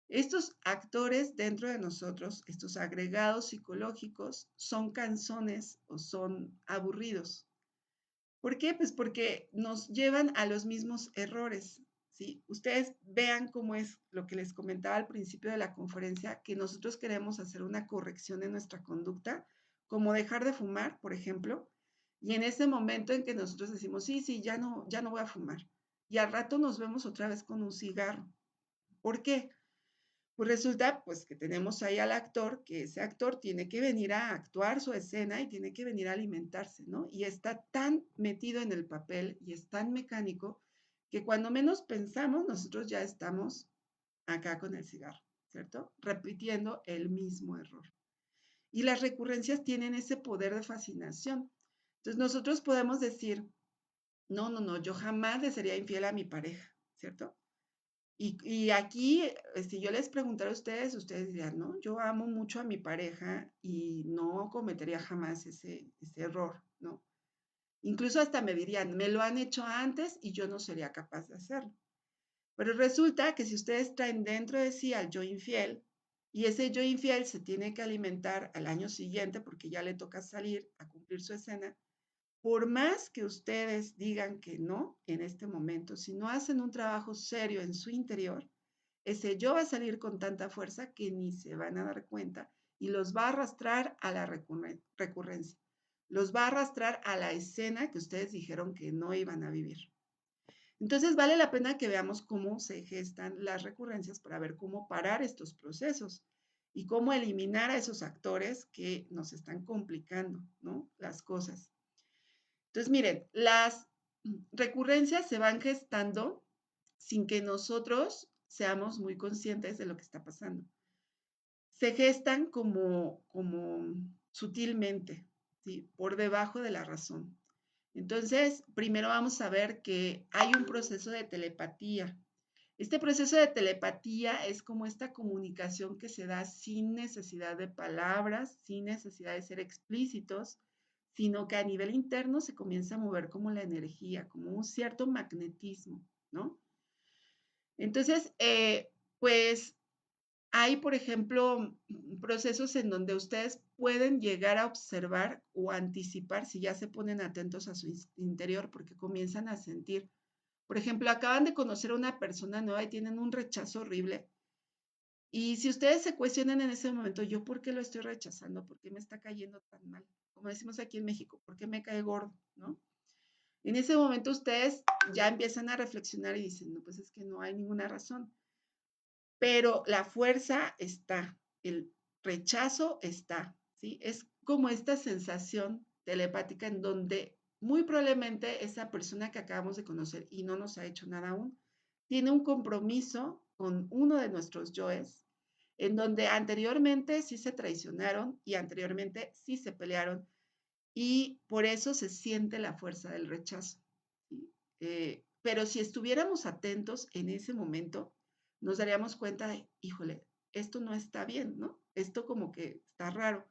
Estos actores dentro de nosotros, estos agregados psicológicos, son cansones o son aburridos. ¿Por qué? Pues porque nos llevan a los mismos errores. ¿Sí? Ustedes vean cómo es lo que les comentaba al principio de la conferencia, que nosotros queremos hacer una corrección en nuestra conducta, como dejar de fumar, por ejemplo, y en ese momento en que nosotros decimos, sí, sí, ya no voy a fumar, y al rato nos vemos otra vez con un cigarro. ¿Por qué? Pues resulta pues que tenemos ahí al actor, que ese actor tiene que venir a actuar su escena y tiene que venir a alimentarse, ¿no? Y está tan metido en el papel y es tan mecánico que cuando menos pensamos nosotros ya estamos acá con el cigarro, ¿cierto? Repitiendo el mismo error. Y las recurrencias tienen ese poder de fascinación. Entonces nosotros podemos decir, no, yo jamás le sería infiel a mi pareja, ¿cierto? Y aquí, si yo les preguntara a ustedes dirían, no, yo amo mucho a mi pareja y no cometería jamás ese error, ¿no? Incluso hasta me dirían, me lo han hecho antes y yo no sería capaz de hacerlo. Pero resulta que si ustedes traen dentro de sí al yo infiel y ese yo infiel se tiene que alimentar al año siguiente porque ya le toca salir a cumplir su escena, por más que ustedes digan que no en este momento, si no hacen un trabajo serio en su interior, ese yo va a salir con tanta fuerza que ni se van a dar cuenta y los va a arrastrar a la recurrencia. Los va a arrastrar a la escena que ustedes dijeron que no iban a vivir. Entonces vale la pena que veamos cómo se gestan las recurrencias para ver cómo parar estos procesos y cómo eliminar a esos actores que nos están complicando, ¿no? Las cosas. Entonces, miren, las recurrencias se van gestando sin que nosotros seamos muy conscientes de lo que está pasando. Se gestan como sutilmente, ¿sí? Por debajo de la razón. Entonces, primero vamos a ver que hay un proceso de telepatía. Este proceso de telepatía es como esta comunicación que se da sin necesidad de palabras, sin necesidad de ser explícitos, sino que a nivel interno se comienza a mover como la energía, como un cierto magnetismo, ¿no? Entonces, pues hay, por ejemplo, procesos en donde ustedes pueden llegar a observar o anticipar si ya se ponen atentos a su interior porque comienzan a sentir. Por ejemplo, acaban de conocer a una persona nueva y tienen un rechazo horrible. Y si ustedes se cuestionan en ese momento, ¿yo por qué lo estoy rechazando? ¿Por qué me está cayendo tan mal? Como decimos aquí en México, ¿por qué me cae gordo? ¿No? En ese momento ustedes ya empiezan a reflexionar y dicen, no, pues es que no hay ninguna razón. Pero la fuerza está, el rechazo está, ¿sí? Es como esta sensación telepática en donde muy probablemente esa persona que acabamos de conocer y no nos ha hecho nada aún, tiene un compromiso con uno de nuestros yoes, en donde anteriormente sí se traicionaron y anteriormente sí se pelearon y por eso se siente la fuerza del rechazo. ¿Sí? Pero si estuviéramos atentos en ese momento, nos daríamos cuenta de, híjole, esto no está bien, ¿no? Esto como que está raro.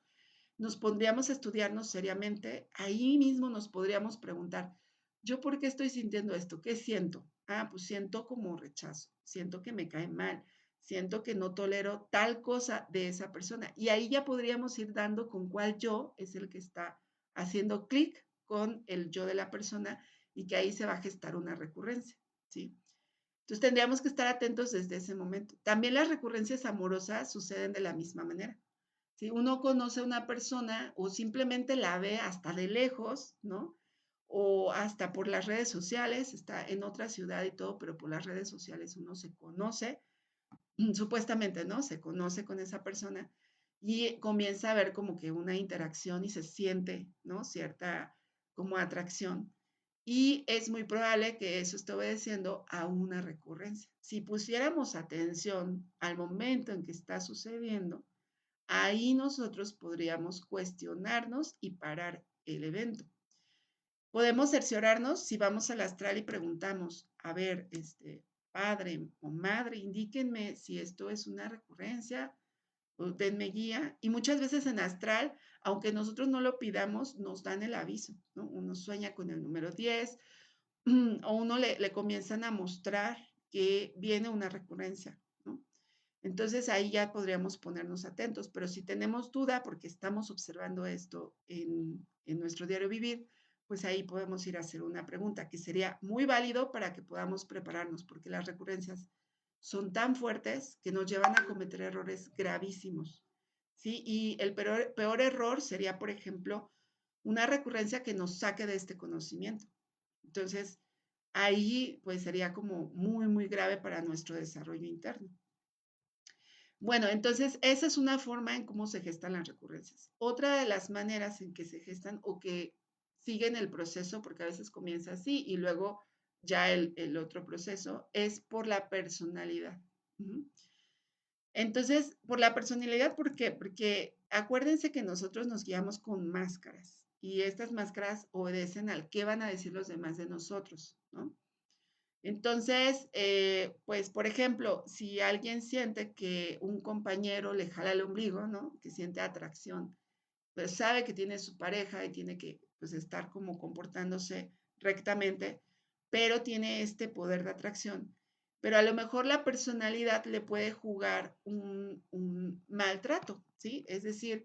Nos pondríamos a estudiarnos seriamente, ahí mismo nos podríamos preguntar, ¿yo por qué estoy sintiendo esto? ¿Qué siento? Ah, pues siento como rechazo, siento que me cae mal, siento que no tolero tal cosa de esa persona. Y ahí ya podríamos ir dando con cuál yo es el que está haciendo clic con el yo de la persona y que ahí se va a gestar una recurrencia, ¿sí? Entonces tendríamos que estar atentos desde ese momento. También las recurrencias amorosas suceden de la misma manera. Si uno conoce a una persona o simplemente la ve hasta de lejos, ¿no? O hasta por las redes sociales, está en otra ciudad y todo, pero por las redes sociales uno se conoce, supuestamente, ¿no? Se conoce con esa persona y comienza a ver como que una interacción y se siente, ¿no? Cierta como atracción. Y es muy probable que eso esté obedeciendo a una recurrencia. Si pusiéramos atención al momento en que está sucediendo, ahí nosotros podríamos cuestionarnos y parar el evento. Podemos cerciorarnos si vamos al astral y preguntamos, a ver, padre o madre, indíquenme si esto es una recurrencia, o denme guía. Y muchas veces en astral, aunque nosotros no lo pidamos, nos dan el aviso, ¿no? Uno sueña con el número 10 o uno le comienzan a mostrar que viene una recurrencia, ¿no? Entonces ahí ya podríamos ponernos atentos, pero si tenemos duda porque estamos observando esto en nuestro diario vivir, pues ahí podemos ir a hacer una pregunta que sería muy válido para que podamos prepararnos, porque las recurrencias son tan fuertes que nos llevan a cometer errores gravísimos, ¿sí? Y el peor error sería, por ejemplo, una recurrencia que nos saque de este conocimiento. Entonces, ahí pues sería como muy, muy grave para nuestro desarrollo interno. Bueno, entonces esa es una forma en cómo se gestan las recurrencias. Otra de las maneras en que se gestan o que siguen el proceso, porque a veces comienza así y luego ya el otro proceso, es por la personalidad. Entonces, por la personalidad, ¿por qué? Porque acuérdense que nosotros nos guiamos con máscaras y estas máscaras obedecen al qué van a decir los demás de nosotros, ¿no? Entonces, pues, por ejemplo, si alguien siente que un compañero le jala el ombligo, ¿no? Que siente atracción, pues sabe que tiene su pareja y tiene que, pues, estar como comportándose rectamente, pero tiene este poder de atracción. Pero a lo mejor la personalidad le puede jugar un maltrato, ¿sí? Es decir,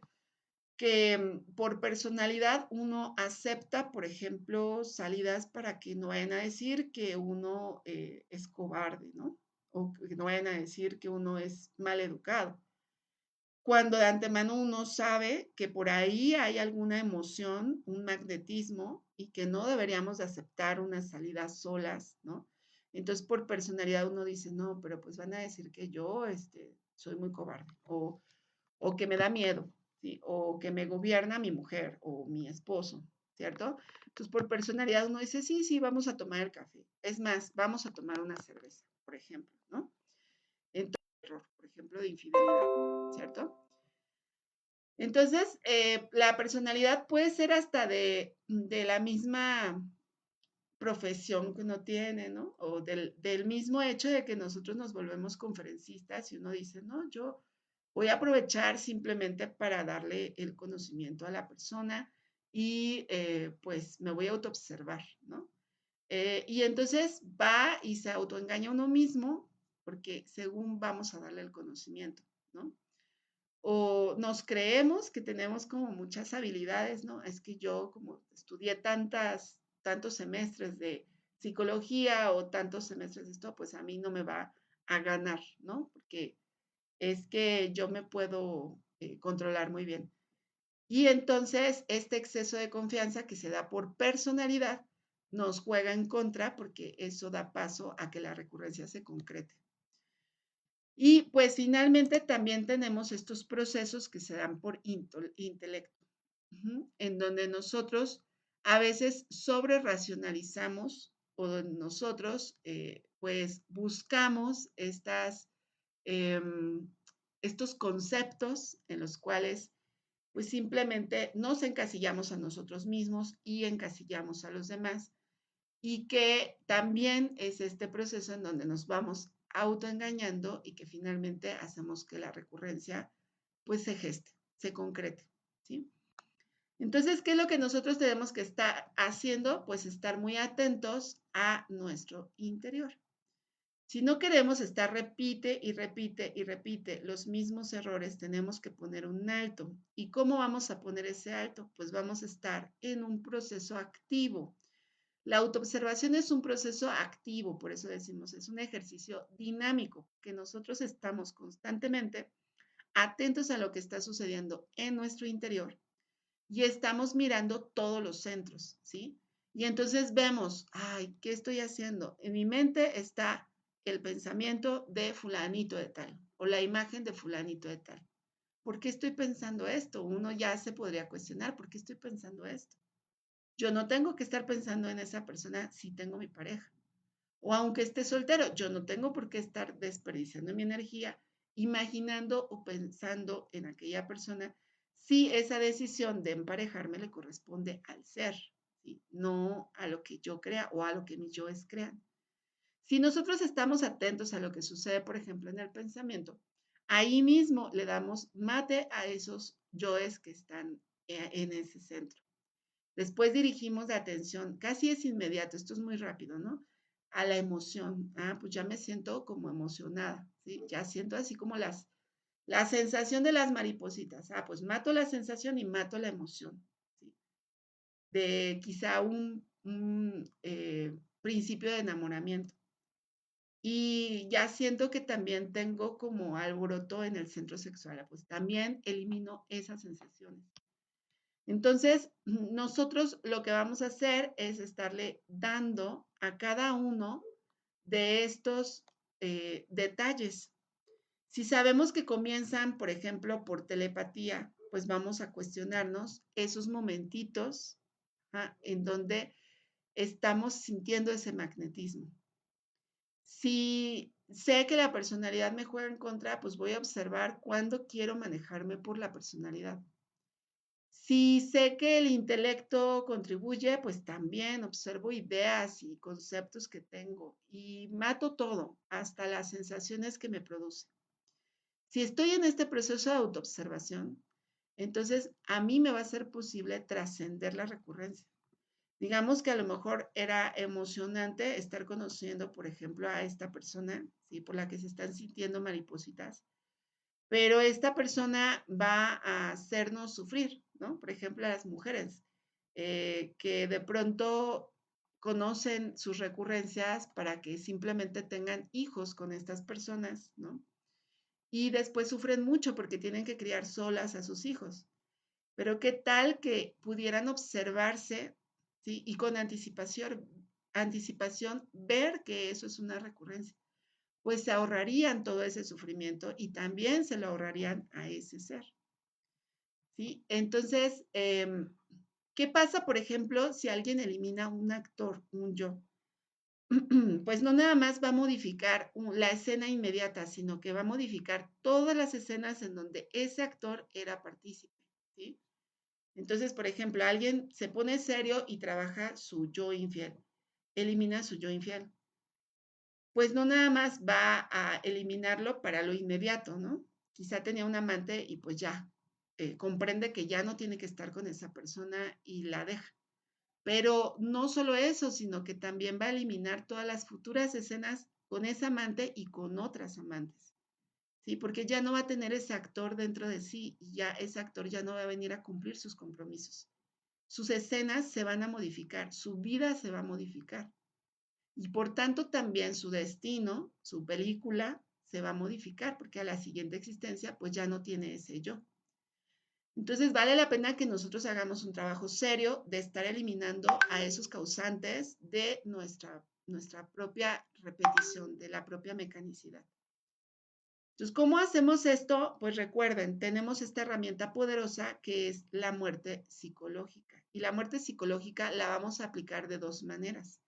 que por personalidad uno acepta, por ejemplo, salidas para que no vayan a decir que uno es cobarde, ¿no? O que no vayan a decir que uno es mal educado. Cuando de antemano uno sabe que por ahí hay alguna emoción, un magnetismo, y que no deberíamos de aceptar unas salidas solas, ¿no? Entonces, por personalidad uno dice, no, pero pues van a decir que yo soy muy cobarde, o que me da miedo, ¿sí? O que me gobierna mi mujer o mi esposo, ¿cierto? Entonces, por personalidad uno dice, sí, sí, vamos a tomar el café. Es más, vamos a tomar una cerveza, por ejemplo, ¿no? Entonces, error, por ejemplo, de infidelidad, ¿cierto? Entonces, la personalidad puede ser hasta de la misma profesión que uno tiene, ¿no? O del mismo hecho de que nosotros nos volvemos conferencistas y uno dice, no, yo voy a aprovechar simplemente para darle el conocimiento a la persona y pues me voy a autoobservar, ¿no? Y entonces va y se autoengaña uno mismo porque según vamos a darle el conocimiento, ¿no? O nos creemos que tenemos como muchas habilidades, ¿no? Es que yo como estudié tantos semestres de psicología o tantos semestres de esto, pues a mí no me va a ganar, ¿no? Porque es que yo me puedo controlar muy bien. Y entonces este exceso de confianza que se da por personalidad nos juega en contra porque eso da paso a que la recurrencia se concrete. Y pues finalmente también tenemos estos procesos que se dan por intelecto, en donde nosotros a veces sobre racionalizamos o nosotros pues buscamos em, estos conceptos en los cuales pues simplemente nos encasillamos a nosotros mismos y encasillamos a los demás y que también es este proceso en donde nos vamos autoengañando y que finalmente hacemos que la recurrencia pues se geste, se concrete, ¿sí? Entonces, ¿qué es lo que nosotros tenemos que estar haciendo? Pues estar muy atentos a nuestro interior. Si no queremos estar repite y repite y repite los mismos errores, tenemos que poner un alto. ¿Y cómo vamos a poner ese alto? Pues vamos a estar en un proceso activo. La autoobservación es un proceso activo, por eso decimos, es un ejercicio dinámico, que nosotros estamos constantemente atentos a lo que está sucediendo en nuestro interior y estamos mirando todos los centros, ¿sí? Y entonces vemos, ay, ¿qué estoy haciendo? En mi mente está el pensamiento de fulanito de tal o la imagen de fulanito de tal. ¿Por qué estoy pensando esto? Uno ya se podría cuestionar, ¿por qué estoy pensando esto? Yo no tengo que estar pensando en esa persona si tengo mi pareja. O aunque esté soltero, yo no tengo por qué estar desperdiciando mi energía imaginando o pensando en aquella persona si esa decisión de emparejarme le corresponde al ser, ¿sí? No a lo que yo crea o a lo que mis yoes crean. Si nosotros estamos atentos a lo que sucede, por ejemplo, en el pensamiento, ahí mismo le damos mate a esos yoes que están en ese centro. Después dirigimos la atención, casi es inmediato, esto es muy rápido, ¿no? A la emoción. Ah, pues ya me siento como emocionada, ¿sí? Ya siento así como la sensación de las maripositas. Ah, pues mato la sensación y mato la emoción, ¿sí? De quizá un principio de enamoramiento. Y ya siento que también tengo como alboroto en el centro sexual. Pues también elimino esas sensaciones. Entonces, nosotros lo que vamos a hacer es estarle dando a cada uno de estos detalles. Si sabemos que comienzan, por ejemplo, por telepatía, pues vamos a cuestionarnos esos momentitos en donde estamos sintiendo ese magnetismo. Si sé que la personalidad me juega en contra, pues voy a observar cuándo quiero manejarme por la personalidad. Si sé que el intelecto contribuye, pues también observo ideas y conceptos que tengo y mato todo, hasta las sensaciones que me produce. Si estoy en este proceso de autoobservación, entonces a mí me va a ser posible trascender la recurrencia. Digamos que a lo mejor era emocionante estar conociendo, por ejemplo, a esta persona, ¿sí? Por la que se están sintiendo maripositas, pero esta persona va a hacernos sufrir, ¿no? Por ejemplo, a las mujeres, que de pronto conocen sus recurrencias para que simplemente tengan hijos con estas personas, ¿no? Y después sufren mucho porque tienen que criar solas a sus hijos. Pero qué tal que pudieran observarse, ¿sí? Y con anticipación ver que eso es una recurrencia, pues se ahorrarían todo ese sufrimiento y también se lo ahorrarían a ese ser, ¿sí? Entonces, ¿qué pasa, por ejemplo, si alguien elimina un actor, un yo? Pues no nada más va a modificar la escena inmediata, sino que va a modificar todas las escenas en donde ese actor era partícipe, ¿sí? Entonces, por ejemplo, alguien se pone serio y trabaja su yo infiel, elimina su yo infiel. Pues no nada más va a eliminarlo para lo inmediato, ¿no? Quizá tenía un amante y pues ya, comprende que ya no tiene que estar con esa persona y la deja. Pero no solo eso, sino que también va a eliminar todas las futuras escenas con esa amante y con otras amantes, ¿sí? Porque ya no va a tener ese actor dentro de sí y ya ese actor ya no va a venir a cumplir sus compromisos. Sus escenas se van a modificar, su vida se va a modificar y por tanto también su destino, su película se va a modificar porque a la siguiente existencia pues ya no tiene ese yo. Entonces vale la pena que nosotros hagamos un trabajo serio de estar eliminando a esos causantes de nuestra propia repetición, de la propia mecanicidad. Entonces, ¿cómo hacemos esto? Pues recuerden, tenemos esta herramienta poderosa que es la muerte psicológica. Y la muerte psicológica la vamos a aplicar de dos maneras.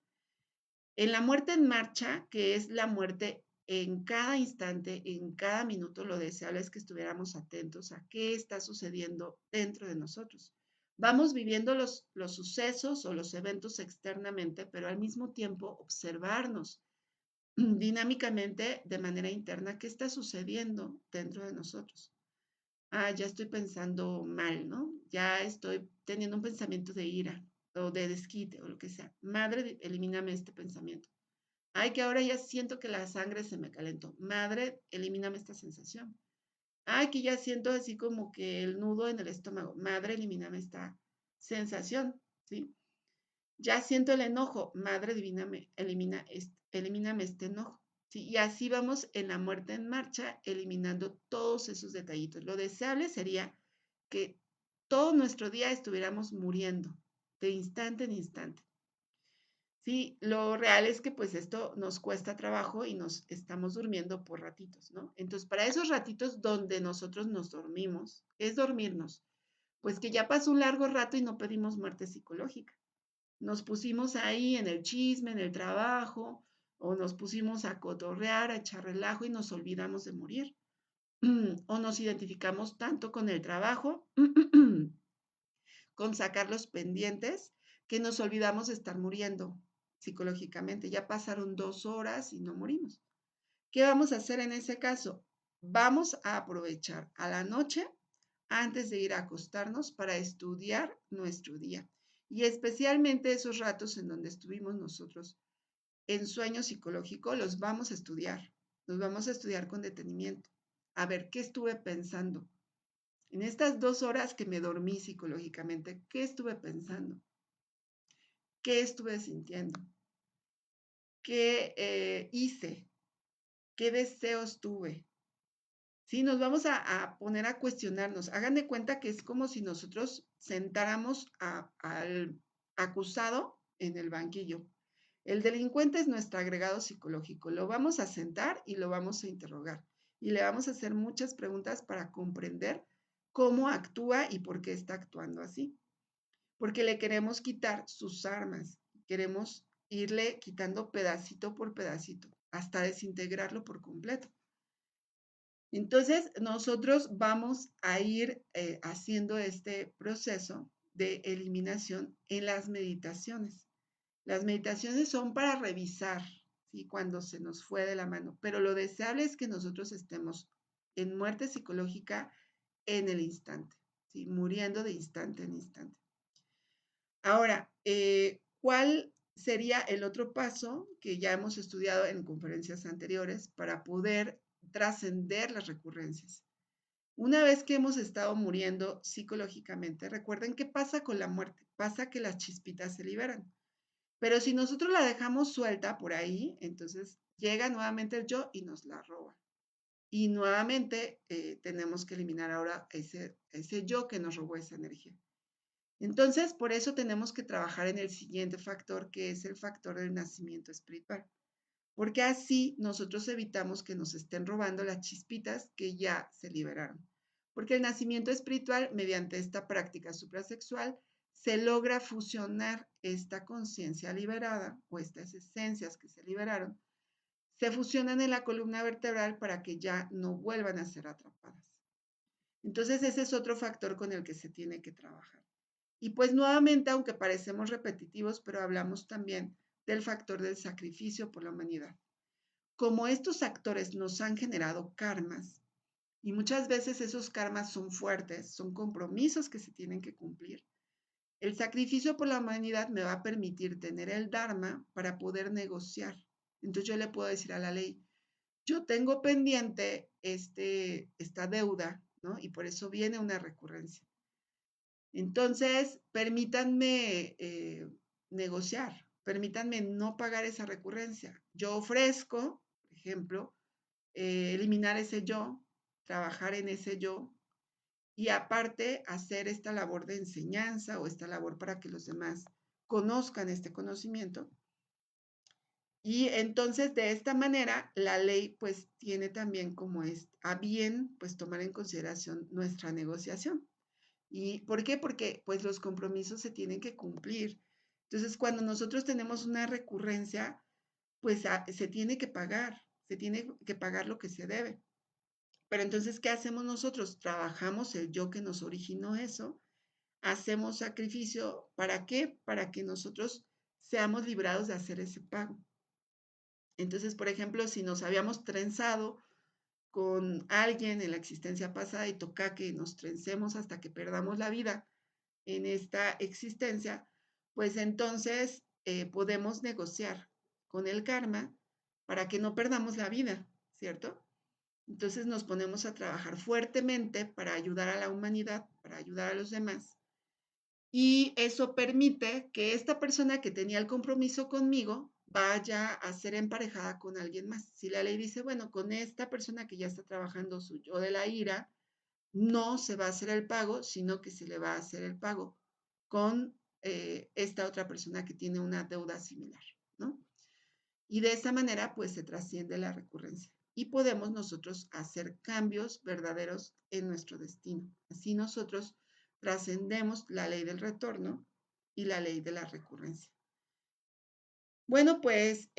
En la muerte en marcha, que es la muerte en cada instante, en cada minuto, lo deseable es que estuviéramos atentos a qué está sucediendo dentro de nosotros. Vamos viviendo los sucesos o los eventos externamente, pero al mismo tiempo observarnos dinámicamente de manera interna qué está sucediendo dentro de nosotros. Ah, ya estoy pensando mal, ¿no? Ya estoy teniendo un pensamiento de ira o de desquite o lo que sea. Madre, elimíname este pensamiento. Ay, que ahora ya siento que la sangre se me calentó. Madre, elimíname esta sensación. Ay, que ya siento así como que el nudo en el estómago. Madre, elimíname esta sensación, ¿sí? Ya siento el enojo. Madre, elimíname este enojo. ¿Sí? Y así vamos en la muerte en marcha, eliminando todos esos detallitos. Lo deseable sería que todo nuestro día estuviéramos muriendo de instante en instante. Sí, lo real es que pues esto nos cuesta trabajo y nos estamos durmiendo por ratitos, ¿no? Entonces, para esos ratitos donde nosotros nos dormimos, es dormirnos, pues que ya pasó un largo rato y no pedimos muerte psicológica. Nos pusimos ahí en el chisme, en el trabajo, o nos pusimos a cotorrear, a echar relajo y nos olvidamos de morir. O nos identificamos tanto con el trabajo, con sacar los pendientes, que nos olvidamos de estar muriendo psicológicamente. Ya pasaron 2 horas y no morimos. ¿Qué vamos a hacer en ese caso? Vamos a aprovechar a la noche antes de ir a acostarnos para estudiar nuestro día. Y especialmente esos ratos en donde estuvimos nosotros en sueño psicológico, los vamos a estudiar. Los vamos a estudiar con detenimiento. A ver, ¿qué estuve pensando? En estas 2 horas que me dormí psicológicamente, ¿qué estuve pensando? ¿Qué estuve sintiendo? ¿Qué hice? ¿Qué deseos tuve? Sí, nos vamos a poner a cuestionarnos. Hagan de cuenta que es como si nosotros sentáramos al acusado en el banquillo. El delincuente es nuestro agregado psicológico. Lo vamos a sentar y lo vamos a interrogar. Y le vamos a hacer muchas preguntas para comprender cómo actúa y por qué está actuando así. Porque le queremos quitar sus armas. Queremos irle quitando pedacito por pedacito hasta desintegrarlo por completo. Entonces, nosotros vamos a ir haciendo este proceso de eliminación en las meditaciones. Las meditaciones son para revisar, ¿sí? Cuando se nos fue de la mano, pero lo deseable es que nosotros estemos en muerte psicológica en el instante, ¿sí? Muriendo de instante en instante. Ahora, ¿cuál sería el otro paso que ya hemos estudiado en conferencias anteriores para poder trascender las recurrencias? Una vez que hemos estado muriendo psicológicamente, recuerden qué pasa con la muerte. Pasa que las chispitas se liberan. Pero si nosotros la dejamos suelta por ahí, entonces llega nuevamente el yo y nos la roba. Y nuevamente tenemos que eliminar ahora ese yo que nos robó esa energía. Entonces, por eso tenemos que trabajar en el siguiente factor, que es el factor del nacimiento espiritual. Porque así nosotros evitamos que nos estén robando las chispitas que ya se liberaron. Porque el nacimiento espiritual, mediante esta práctica suprasexual, se logra fusionar esta conciencia liberada o estas esencias que se liberaron, se fusionan en la columna vertebral para que ya no vuelvan a ser atrapadas. Entonces ese es otro factor con el que se tiene que trabajar. Y pues nuevamente, aunque parecemos repetitivos, pero hablamos también del factor del sacrificio por la humanidad. Como estos actores nos han generado karmas, y muchas veces esos karmas son fuertes, son compromisos que se tienen que cumplir, el sacrificio por la humanidad me va a permitir tener el Dharma para poder negociar. Entonces yo le puedo decir a la ley, yo tengo pendiente esta deuda, ¿no? Y por eso viene una recurrencia. Entonces, permítanme negociar, permítanme no pagar esa recurrencia. Yo ofrezco, por ejemplo, eliminar ese yo, trabajar en ese yo y aparte hacer esta labor de enseñanza o esta labor para que los demás conozcan este conocimiento. Y entonces de esta manera la ley pues tiene también como es a bien pues tomar en consideración nuestra negociación. ¿Y por qué? Porque pues los compromisos se tienen que cumplir. Entonces cuando nosotros tenemos una recurrencia pues se tiene que pagar, se tiene que pagar lo que se debe. Pero entonces, ¿qué hacemos nosotros? Trabajamos el yo que nos originó eso, hacemos sacrificio, ¿para qué? Para que nosotros seamos librados de hacer ese pago. Entonces, por ejemplo, si nos habíamos trenzado con alguien en la existencia pasada y toca que nos trencemos hasta que perdamos la vida en esta existencia, pues entonces podemos negociar con el karma para que no perdamos la vida, ¿cierto? Entonces nos ponemos a trabajar fuertemente para ayudar a la humanidad, para ayudar a los demás. Y eso permite que esta persona que tenía el compromiso conmigo vaya a ser emparejada con alguien más. Si la ley dice, bueno, con esta persona que ya está trabajando su yo de la ira, no se va a hacer el pago, sino que se le va a hacer el pago con esta otra persona que tiene una deuda similar, ¿no? Y de esa manera, pues se trasciende la recurrencia y podemos nosotros hacer cambios verdaderos en nuestro destino. Así nosotros trascendemos la ley del retorno y la ley de la recurrencia. Bueno, pues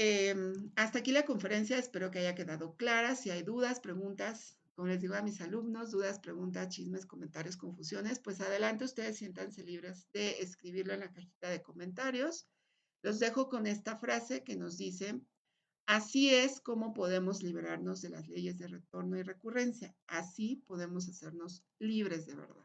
hasta aquí la conferencia. Espero que haya quedado clara. Si hay dudas, preguntas, como les digo a mis alumnos, dudas, preguntas, chismes, comentarios, confusiones, pues adelante, ustedes siéntanse libres de escribirlo en la cajita de comentarios. Los dejo con esta frase que nos dice, así es como podemos liberarnos de las leyes de retorno y recurrencia. Así podemos hacernos libres de verdad.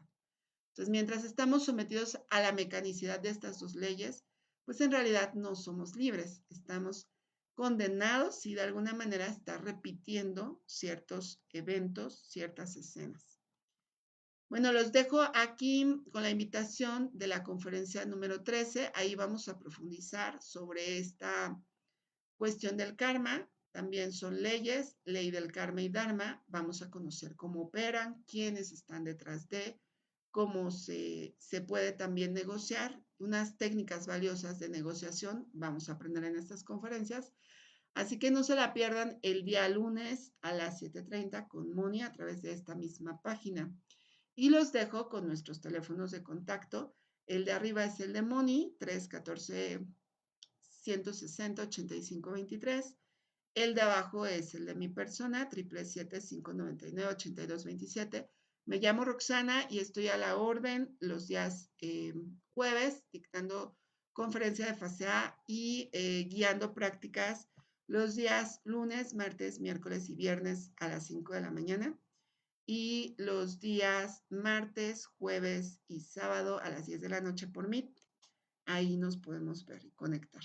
Entonces, mientras estamos sometidos a la mecanicidad de estas dos leyes, pues en realidad no somos libres. Estamos condenados y de alguna manera está repitiendo ciertos eventos, ciertas escenas. Bueno, los dejo aquí con la invitación de la conferencia número 13. Ahí vamos a profundizar sobre esta cuestión del karma. También son leyes, ley del karma y dharma. Vamos a conocer cómo operan, quiénes están detrás de, cómo se puede también negociar, unas técnicas valiosas de negociación. Vamos a aprender en estas conferencias. Así que no se la pierdan el día lunes a las 7:30 con Moni a través de esta misma página. Y los dejo con nuestros teléfonos de contacto. El de arriba es el de Moni, 314-160-8523. El de abajo es el de mi persona, 777-599-8227. Me llamo Roxana y estoy a la orden los días jueves dictando conferencia de fase A y guiando prácticas los días lunes, martes, miércoles y viernes a las 5 de la mañana y los días martes, jueves y sábado a las 10 de la noche por Meet. Ahí nos podemos ver y conectar.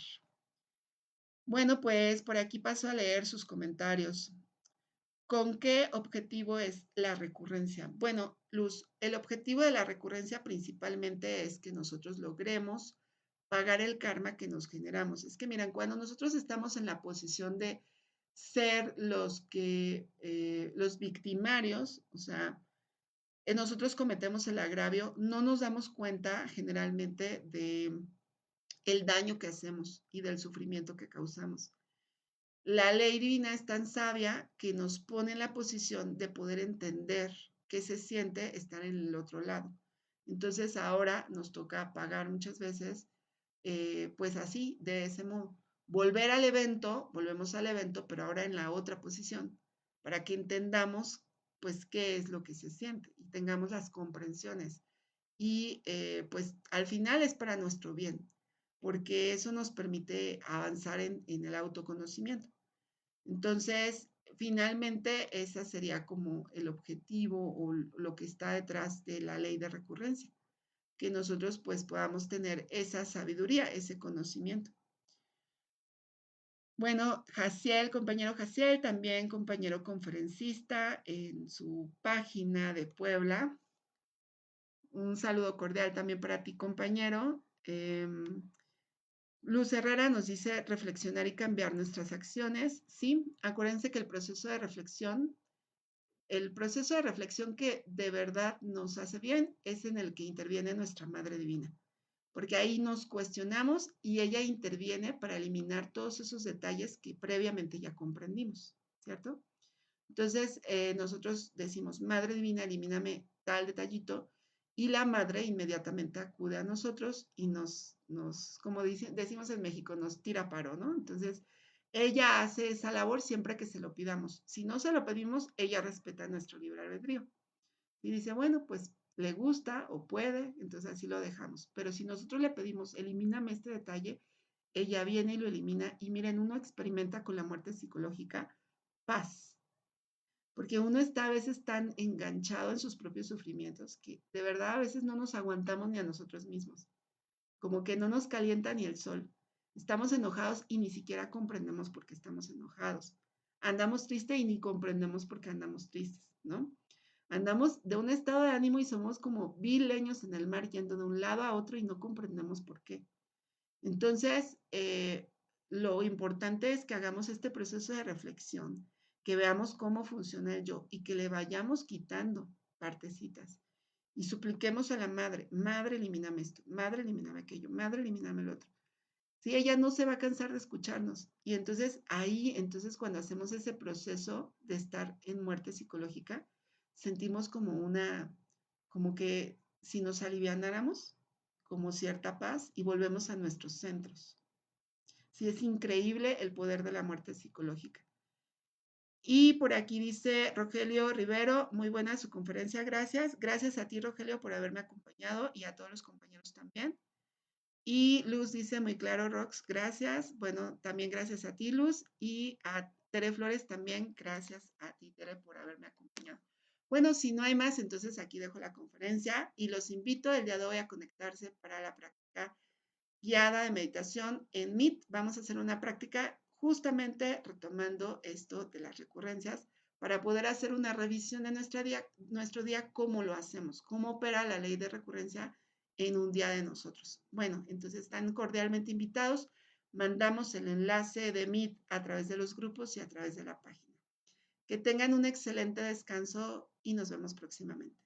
Bueno, pues por aquí paso a leer sus comentarios. ¿Con qué objetivo es la recurrencia? Bueno, Luz, el objetivo de la recurrencia principalmente es que nosotros logremos pagar el karma que nos generamos. Es que miren, cuando nosotros estamos en la posición de ser los victimarios, o sea, nosotros cometemos el agravio, no nos damos cuenta generalmente de el daño que hacemos y del sufrimiento que causamos. La ley divina es tan sabia que nos pone en la posición de poder entender qué se siente estar en el otro lado. Entonces ahora nos toca pagar muchas veces, pues así, de ese modo. Volvemos al evento, pero ahora en la otra posición, para que entendamos, pues, qué es lo que se siente y tengamos las comprensiones. Y pues al final es para nuestro bien, porque eso nos permite avanzar en el autoconocimiento. Entonces, finalmente, ese sería como el objetivo o lo que está detrás de la ley de recurrencia, que nosotros pues podamos tener esa sabiduría, ese conocimiento. Bueno, Jaciel, compañero Jaciel, también compañero conferencista en su página de Puebla. Un saludo cordial también para ti, compañero. Luz Herrera nos dice reflexionar y cambiar nuestras acciones. Sí, acuérdense que el proceso de reflexión que de verdad nos hace bien es en el que interviene nuestra Madre Divina, porque ahí nos cuestionamos y ella interviene para eliminar todos esos detalles que previamente ya comprendimos, ¿cierto? Entonces, nosotros decimos, Madre Divina, elimíname tal detallito, y la Madre inmediatamente acude a nosotros y como decimos en México, nos tira paro, ¿no? Entonces, ella hace esa labor siempre que se lo pidamos. Si no se lo pedimos, ella respeta nuestro libre albedrío. Y dice, bueno, pues le gusta o puede, entonces así lo dejamos. Pero si nosotros le pedimos, elimíname este detalle, ella viene y lo elimina. Y miren, uno experimenta con la muerte psicológica paz, porque uno está a veces tan enganchado en sus propios sufrimientos que de verdad a veces no nos aguantamos ni a nosotros mismos, como que no nos calienta ni el sol. Estamos enojados y ni siquiera comprendemos por qué estamos enojados. Andamos tristes y ni comprendemos por qué andamos tristes, ¿no? Andamos de un estado de ánimo y somos como leños en el mar yendo de un lado a otro y no comprendemos por qué. Entonces, lo importante es que hagamos este proceso de reflexión, que veamos cómo funciona el yo y que le vayamos quitando partecitas y supliquemos a la madre, madre, elimíname esto, madre, elimíname aquello, madre, elimíname el otro. Sí, ella no se va a cansar de escucharnos. Y entonces entonces cuando hacemos ese proceso de estar en muerte psicológica, sentimos como que si nos alivianáramos, como cierta paz y volvemos a nuestros centros. Sí, es increíble el poder de la muerte psicológica. Y por aquí dice Rogelio Rivero, muy buena su conferencia, gracias. Gracias a ti, Rogelio, por haberme acompañado y a todos los compañeros también. Y Luz dice, muy claro, Rox, gracias. Bueno, también gracias a ti, Luz. Y a Tere Flores también, gracias a ti, Tere, por haberme acompañado. Bueno, si no hay más, entonces aquí dejo la conferencia y los invito el día de hoy a conectarse para la práctica guiada de meditación en Meet. Vamos a hacer una práctica justamente retomando esto de las recurrencias para poder hacer una revisión de nuestro día, cómo lo hacemos, cómo opera la ley de recurrencia en un día de nosotros. Bueno, entonces están cordialmente invitados. Mandamos el enlace de Meet a través de los grupos y a través de la página. Que tengan un excelente descanso y nos vemos próximamente.